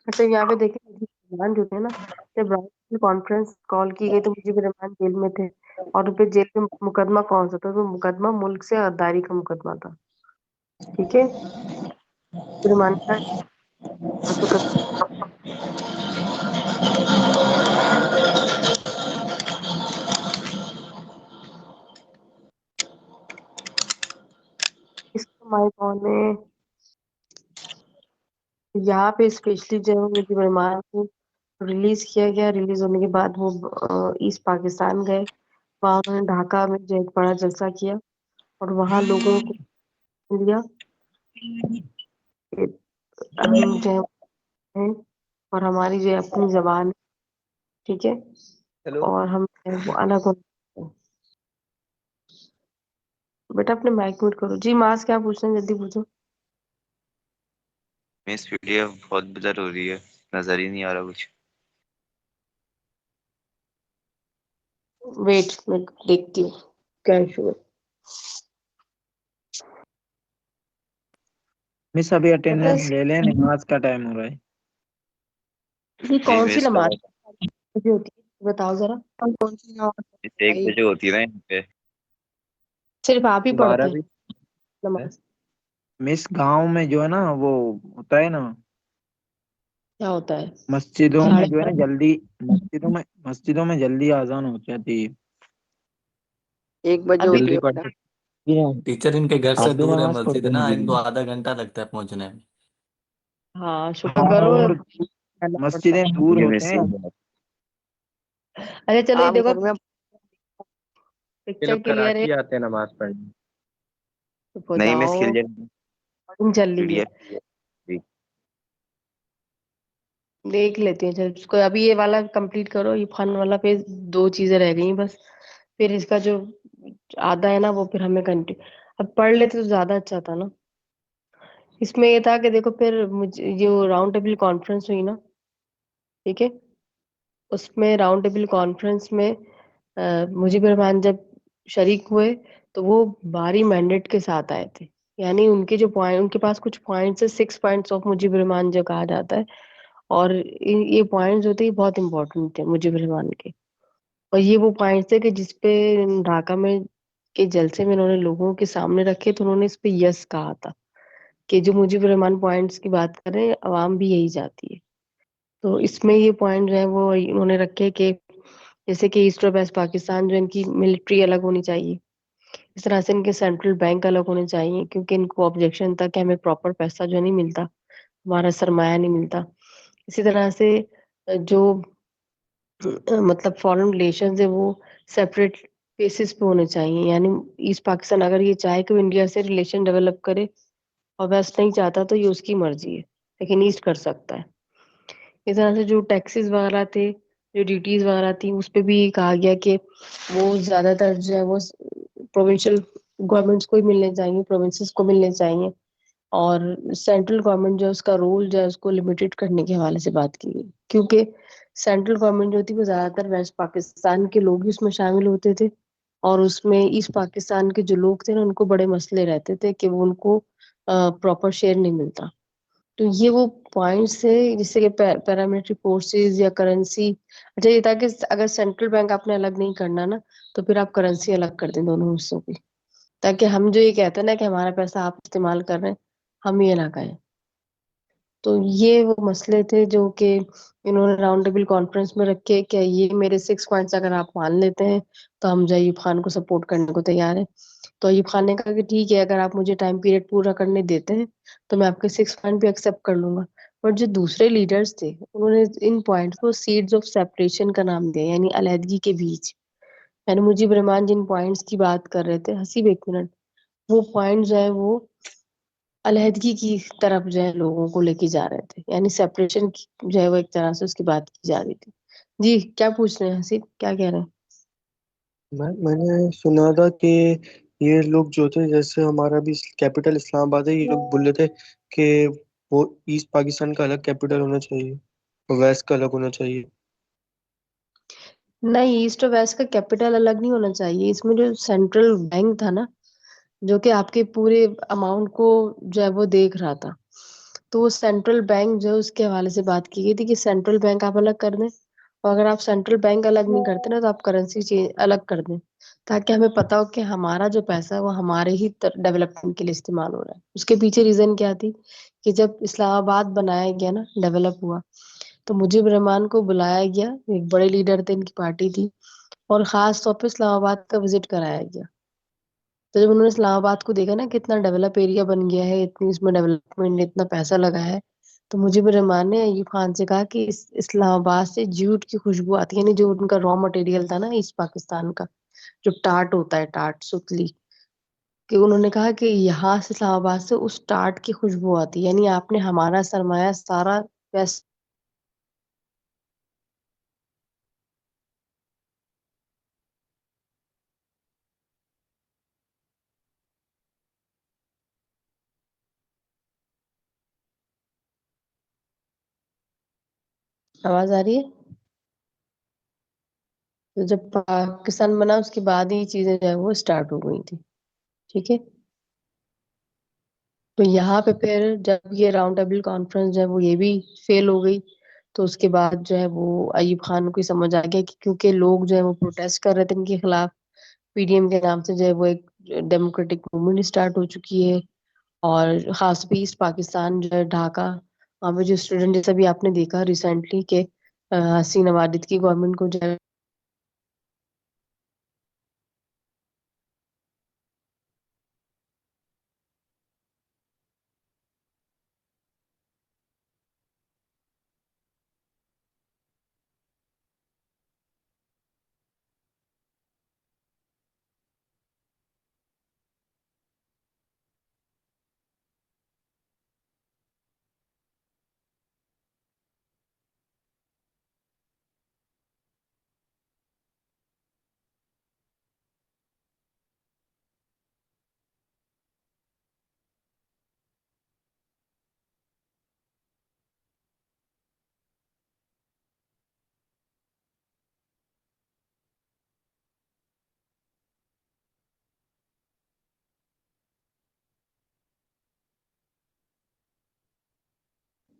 अच्छा, यहाँ पे देखिए मुजीब रहमान जो थे ना, जब राउंड कॉन्फ्रेंस कॉल की गई तो मुजीब रहमान जेल में थे, और उन पे जेल में मुकदमा कौन सा था, तो मुकदमा मुल्क से गद्दारी का मुकदमा था। ठीक है। मुजीब रहमान का तो इसका माइक ऑन है। यहाँ पे स्पेशली जो है मुजीब रहमान को रिलीज किया गया। रिलीज होने के बाद वो ईस्ट पाकिस्तान गए, वहाँ उन्होंने ढाका में जो एक बड़ा जलसा किया, और वहाँ लोगों को लिया कि हम जो है, और हमारी जो है अपनी जबान है, ठीक है, हेलो। और हम जो है वो अलग हो। बेटा अपने माइक म्यूट करो। जी मास, क्या पूछना है, जल्दी पूछो। मिस पीडीएफ बहुत ब्लर हो रही है, नजर ही नहीं आ रहा कुछ। वेट, मैं देखती हूँ क्या इशू है। मिस अभी बेटा अटेंडेंस ले लें, नमाज का टाइम हो रहा है। ये जी कौन सी मिस नमाज करा। मुझे होती है, बताओ जरा, कौन सी नमाज मिस है 1 भाई? बजे होती है ना यहाँ पे। सिर्फ आप ही पढ़ते 12 हैं भी है। नमाज? मिस गांव में जो है ना वो होता है ना, क्या होता है? मस्जिदों में साढ़े जो है ना जल्दी, मस्जिदों में जल्दी आजान हो जाती है। 1 बजे अभी होती जल्दी है पढ़ बेटा। सकती हैं। टीचर इनके घर आप से भी दूर है नमाज मस्जिद पढ़ते हैं ना, इनको मस्जिद आधा घंटा लगता है पहुंचने में। हाँ, शुक्र हाँ, करो और जाना पड़ता मस्जिदें है। दूर जी होते मिस हैं। अच्छा चलो, ये आम देखो घर में ये पिक्चर लोग क्लियर है, कराची आते हैं नमाज पढ़ने। चुप हो नहीं मिस जाओ, खिल जाए recording चल रही है, पीडीएफ। जी। देख लेते हैं। चल उसको अभी ये वाला कंप्लीट करो, ये फन वाला पेज, दो चीजें रह गई बस, फिर इसका जो आधा है ना वो फिर हमें कंटिन्यू, अब पढ़ लेते तो ज्यादा अच्छा था ना। इसमें ये था कि देखो, फिर मुझे जो राउंड टेबल कॉन्फ्रेंस हुई ना, ठीक है, उसमें राउंड टेबल कॉन्फ्रेंस में मुजीब रहमान जब शरीक हुए, तो वो बारी मैंडेट के साथ आए थे। यानी उनके जो पॉइंट, उनके पास कुछ पॉइंट्स है, 6 पॉइंट्स ऑफ मुजीब रहमान जो कहा जाता है, और ये पॉइंट्स होते हैं बहुत इंपॉर्टेंट थे मुजीब रहमान के। और ये वो पॉइंट्स थे कि जिसपे ढाका में के जलसे में उन्होंने लोगों के सामने रखे, तो उन्होंने इस पे यस कहा था कि जो मुजीब रहमान पॉइंट्स की बात करें, अवाम भी यही चाहती है। तो इसमें ये पॉइंट जो है वो उन्होंने रखे कि जैसे कि ईस्ट और वेस्ट पाकिस्तान जो इनकी मिलिट्री अलग होनी चाहिए, इस तरह से इनके सेंट्रल बैंक अलग होने चाहिए, क्योंकि इनको ऑब्जेक्शन था कि हमें प्रॉपर पैसा जो नहीं मिलता, हमारा सरमाया नहीं मिलता। इसी तरह से जो मतलब फॉरेन रिलेशन है वो सेपरेट बेसिस पे होने चाहिए। यानी ईस्ट पाकिस्तान अगर ये चाहे कि वो इंडिया से रिलेशन डेवलप करे और वेस्ट नहीं चाहता तो ये उसकी मर्जी है, लेकिन ईस्ट कर सकता है। इस तरह से जो टैक्सेस वगैरह थे, जो ड्यूटीज वगैरह थी, उस पे भी कहा गया कि वो ज्यादातर जो है वो प्रोविंशियल गवर्नमेंट्स को ही मिलने चाहिए, प्रोविंसेस को मिलने चाहिए। और सेंट्रल गवर्नमेंट जो है उसका रोल जो है उसको लिमिटेड करने के हवाले से बात की गई, क्योंकि सेंट्रल गवर्नमेंट जो थी वो ज्यादातर वेस्ट पाकिस्तान के लोग ही उसमें शामिल होते थे, और उसमें ईस्ट पाकिस्तान के जो लोग थे ना उनको बड़े मसले रहते थे कि वो उनको प्रॉपर शेयर नहीं मिलता। तो ये वो पॉइंट्स थे जिससे कि पैरामिलिट्री फोर्सेस या करेंसी। अच्छा ये था कि अगर सेंट्रल बैंक आपने अलग नहीं करना ना, तो फिर आप करेंसी अलग कर दें दोनों हिस्सों की, ताकि हम जो ये कहते हैं ना कि हमारा पैसा आप इस्तेमाल कर रहे हैं, हम ये ना कहें। तो ये वो मसले थे जो कि इन्होंने राउंड टेबल कॉन्फ्रेंस में रखे। क्या ये मेरे 6 पॉइंट्स अगर आप मान लेते हैं तो हम जो अयूब खान को सपोर्ट करने को तैयार है। तो अयूब खान ने कहा कि ठीक है, अगर आप मुझे टाइम पीरियड पूरा करने देते हैं तो मैं आपके 6 पॉइंट भी एक्सेप्ट कर लूंगा। बट जो दूसरे लीडर्स थे उन्होंने इन पॉइंट्स को सीड्स ऑफ सेपरेशन का नाम दिया, यानी अलहदगी के बीज। यानी मुजीब रहमान जिन पॉइंट्स की बात कर रहे थे, हसीब एक मिनट, वो पॉइंट जो है वो अलहदगी की तरफ जो है लोगों को लेके जा रहे थे, यानी सेपरेशन की जो है वो एक तरह से उसकी बात की जा रही थी। जी क्या पूछ रहे हैं हसीब, क्या कह रहे हैं? मैंने सुना था कि ये लोग जो थे, जैसे हमारा भी कैपिटल इस्लामाबाद है, ये लोग बोल रहे थे कि वो ईस्ट पाकिस्तान का अलग कैपिटल होना चाहिए और वेस्ट का अलग होना चाहिए। नहीं, ईस्ट और वेस्ट का कैपिटल अलग नहीं होना चाहिए। इसमें जो सेंट्रल बैंक था ना, जो कि आपके पूरे अमाउंट को जो है वो देख रहा था, तो वो सेंट्रल बैंक जो है उसके हवाले से बात की गई थी कि सेंट्रल बैंक आप अलग कर दें, और अगर आप सेंट्रल बैंक अलग नहीं करते ना तो आप करेंसी चेंज अलग कर दें, ताकि हमें पता हो कि हमारा जो पैसा है वो हमारे ही डेवलपमेंट के लिए इस्तेमाल हो रहा है। उसके पीछे रीजन क्या थी कि जब इस्लामाबाद बनाया गया ना, डेवलप हुआ, तो मुजीब रहमान को बुलाया गया, एक बड़े लीडर थे, इनकी पार्टी थी, और खास तौर पे इस्लामाबाद का विजिट कराया गया। तो जब उन्होंने इस्लामाबाद को देखा ना कितना डेवलप एरिया बन गया है, इतनी इसमें डेवलपमेंट, इतना पैसा लगा है, तो मुजीब रहमान ने अयूब खान से कहा कि इस्लामाबाद से जूट की खुशबू आती है, यानी जो उनका रॉ मटेरियल था ना ईस्ट पाकिस्तान का, जो टाट होता है, टाट सुतली, कि उन्होंने कहा कि यहाँ से इस्लामाबाद से उस टाट की खुशबू आती है, यानी आपने हमारा सरमाया सारा वेस्ट। आवाज आ रही है? तो जब पाकिस्तान बना उसके बाद ही चीजें जो है वो स्टार्ट हो गई थी। ठीक है, तो यहाँ पे फिर जब ये राउंड टेबल कॉन्फ्रेंस जो है वो ये भी फेल हो गई, तो उसके बाद जो है वो अयूब खान को ही समझ आ गया कि क्योंकि लोग जो है वो प्रोटेस्ट कर रहे थे इनके खिलाफ, पीडीएम के नाम से जो है वो एक डेमोक्रेटिक मूवमेंट स्टार्ट हो चुकी है। और खास भी ईस्ट पाकिस्तान जो है ढाका, वहाँ पे जो स्टूडेंट, जैसा भी आपने देखा रिसेंटली के हसीन अबादित की गवर्नमेंट को जो है।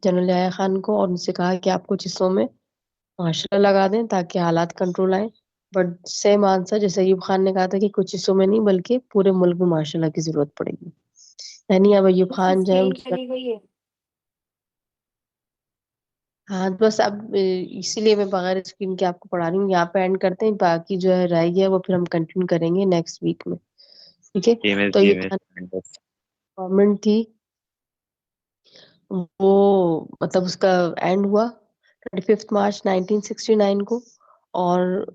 जनरल याह्या खान को, और उनसे कहा कि आप कुछ हिस्सों में मार्शल लगा दें ताकि हालात कंट्रोल आए। बट सेम आंसर जैसे अयूब खान ने कहा था कि कुछ हिस्सों में नहीं बल्कि पूरे मुल्क में मार्शल की जरूरत पड़ेगी। यानी अब अयूब खान जो है स्क्रीन उनकी, चली गई है। हाँ बस अब इसीलिए मैं बगैर स्क्रीन के आपको पढ़ा रही हूँ। यहाँ पे एंड करते हैं, बाकी जो है रह गया वो फिर हम कंटिन्यू करेंगे नेक्स्ट वीक में। ठीक है, जीमेल तो अयूब जीमेल खान गवर्नमेंट थी वो, मतलब उसका एंड हुआ 25 मार्च 1969 को, और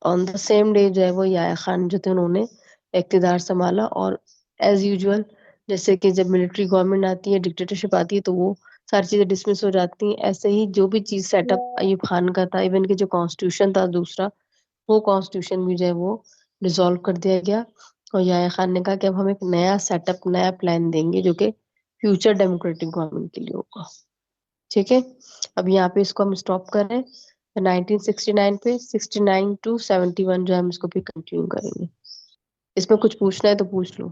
ऑन द सेम डे जो है वो याह्या खान जो थे उन्होंने इक़्तिदार संभाला। और एज यूजुअल जैसे कि जब मिलिट्री गवर्नमेंट आती है, डिक्टेटरशिप आती है, तो वो सारी चीजें डिसमिस हो जाती हैं। ऐसे ही जो भी चीज सेटअप अयूब खान का था, इवन कि जो कॉन्स्टिट्यूशन था दूसरा, वो कॉन्स्टिट्यूशन भी जो है वो डिसॉल्व कर दिया गया। और याह्या खान ने कहा कि अब हम एक नया सेटअप, नया प्लान देंगे जो कि फ्यूचर डेमोक्रेटिक गवर्नमेंट के लिए होगा। ठीक है, अब यहाँ पे इसको हम स्टॉप कर रहे हैं 1969 पे। 69 टू 71 जो है हम इसको फिर कंटिन्यू करेंगे। इसमें कुछ पूछना है तो पूछ लो।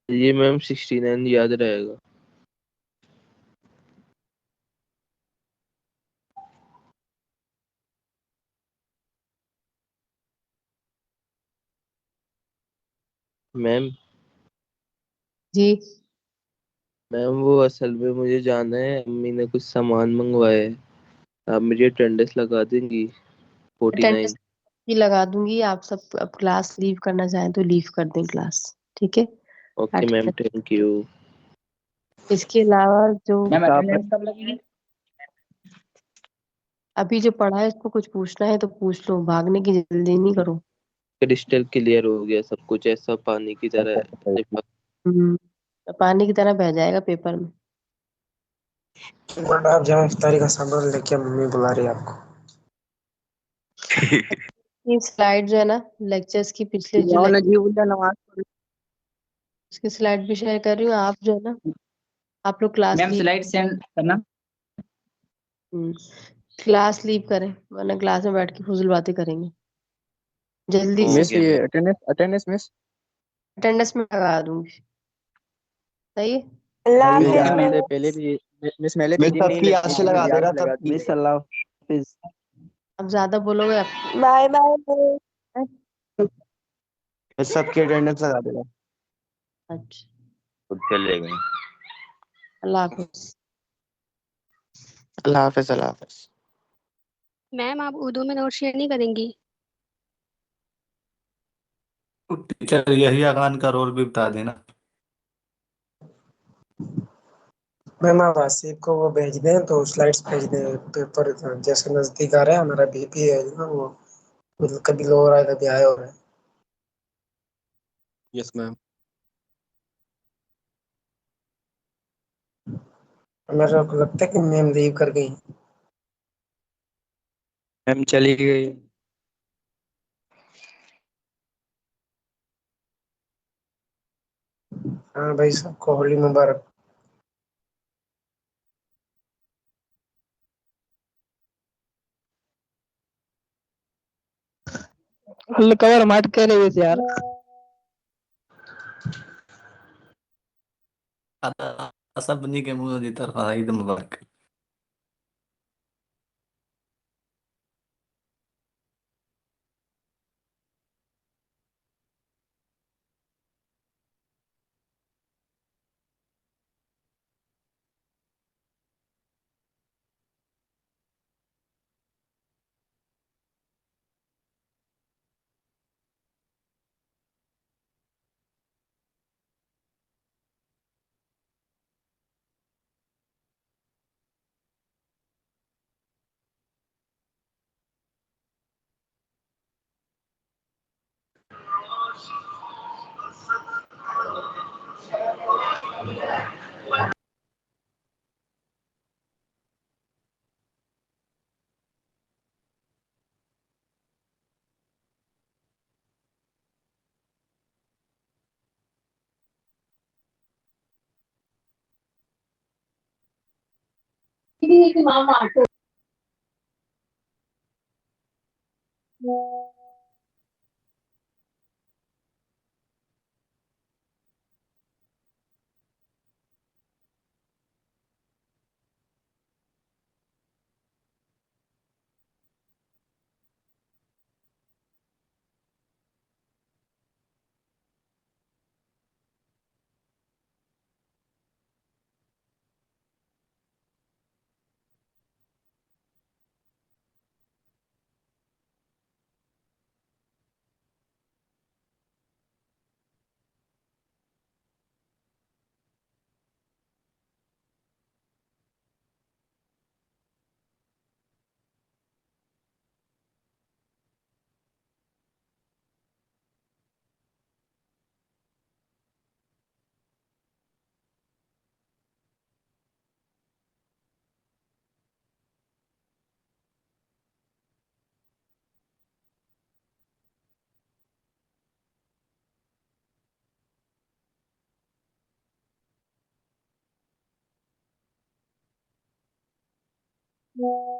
ये मैम 69 याद रहेगा। मैम जी मैम वो असल में मुझे जाना है, अम्मी ने कुछ सामान मंगवाया है। आप मुझे अटेंडेंस लगा देंगी 49। अटेंडेंस भी लगा दूंगी। आप सब अब क्लास लीव करना चाहें तो लीव कर दें क्लास। ठीक है, okay ma'am, attendance. Thank you. इसके अलावा जो मैम अटेंडेंस कब लगेगी? अभी जो पढ़ा है इसको कुछ पूछना है तो पूछ लो, भागने की जल्दी नहीं करो। क्रिस्टल क्लियर हो गया सब कुछ, ऐसा पानी की तरह चिपक। पानी की तरह बह जाएगा पेपर में। बट आप जाओ, इफ्तारी का सामान लेके, मम्मी बुला रही है आपको। ये स्लाइड जो है ना लेक्चर्स की, पिछले जो नमाज उसकी स्लाइड भी शेयर कर रही हूँ। आप जो है ना, आप लोग class ma'am leave slide send करना। क्लास लीव करें, वरना क्लास में बैठ के फुजूल बातें करेंगे। जल्दी से मिस ये अटेंडेंस मिस। अटेंडेंस में लगा दूंगी। सही है। अल्लाह मिस हाफिज मैंने मिस। पहले भी मिस पहले मैं 3 दिन नहीं सबकी लगती आज से थी, लगा मुझे देगा आज लगा दी। सबकी। मिस अल्लाह हाफिज। अब ज्यादा बोलोगे आप। Bye bye miss. मैं सबकी अटेंडेंस लगा देगा। अच्छा, खुद चले गए। अल्लाह हाफिज। अल्लाह हाफिज, अल्लाह हाफिज। मैम आप उर्दू में नोट शेयर नहीं करेंगी? टीचर यही खान का रोल भी बता देना। मैम आप आसिफ को वो भेज दें, तो स्लाइड्स भेज दें। पेपर जैसे नजदीक आ रहा है, हमारा बीपी है ना, वो कभी लो हो रहा है, कभी हाई हो रहा है। Yes ma'am. मेरे को लगता है कि मैम लीव कर गई। मैम चली गई। हाँ भाई, सबको होली मुबारक। कवर मत करे वैसे यार। सब बनी के मुंह दी तरफ ईद मुबारक। है।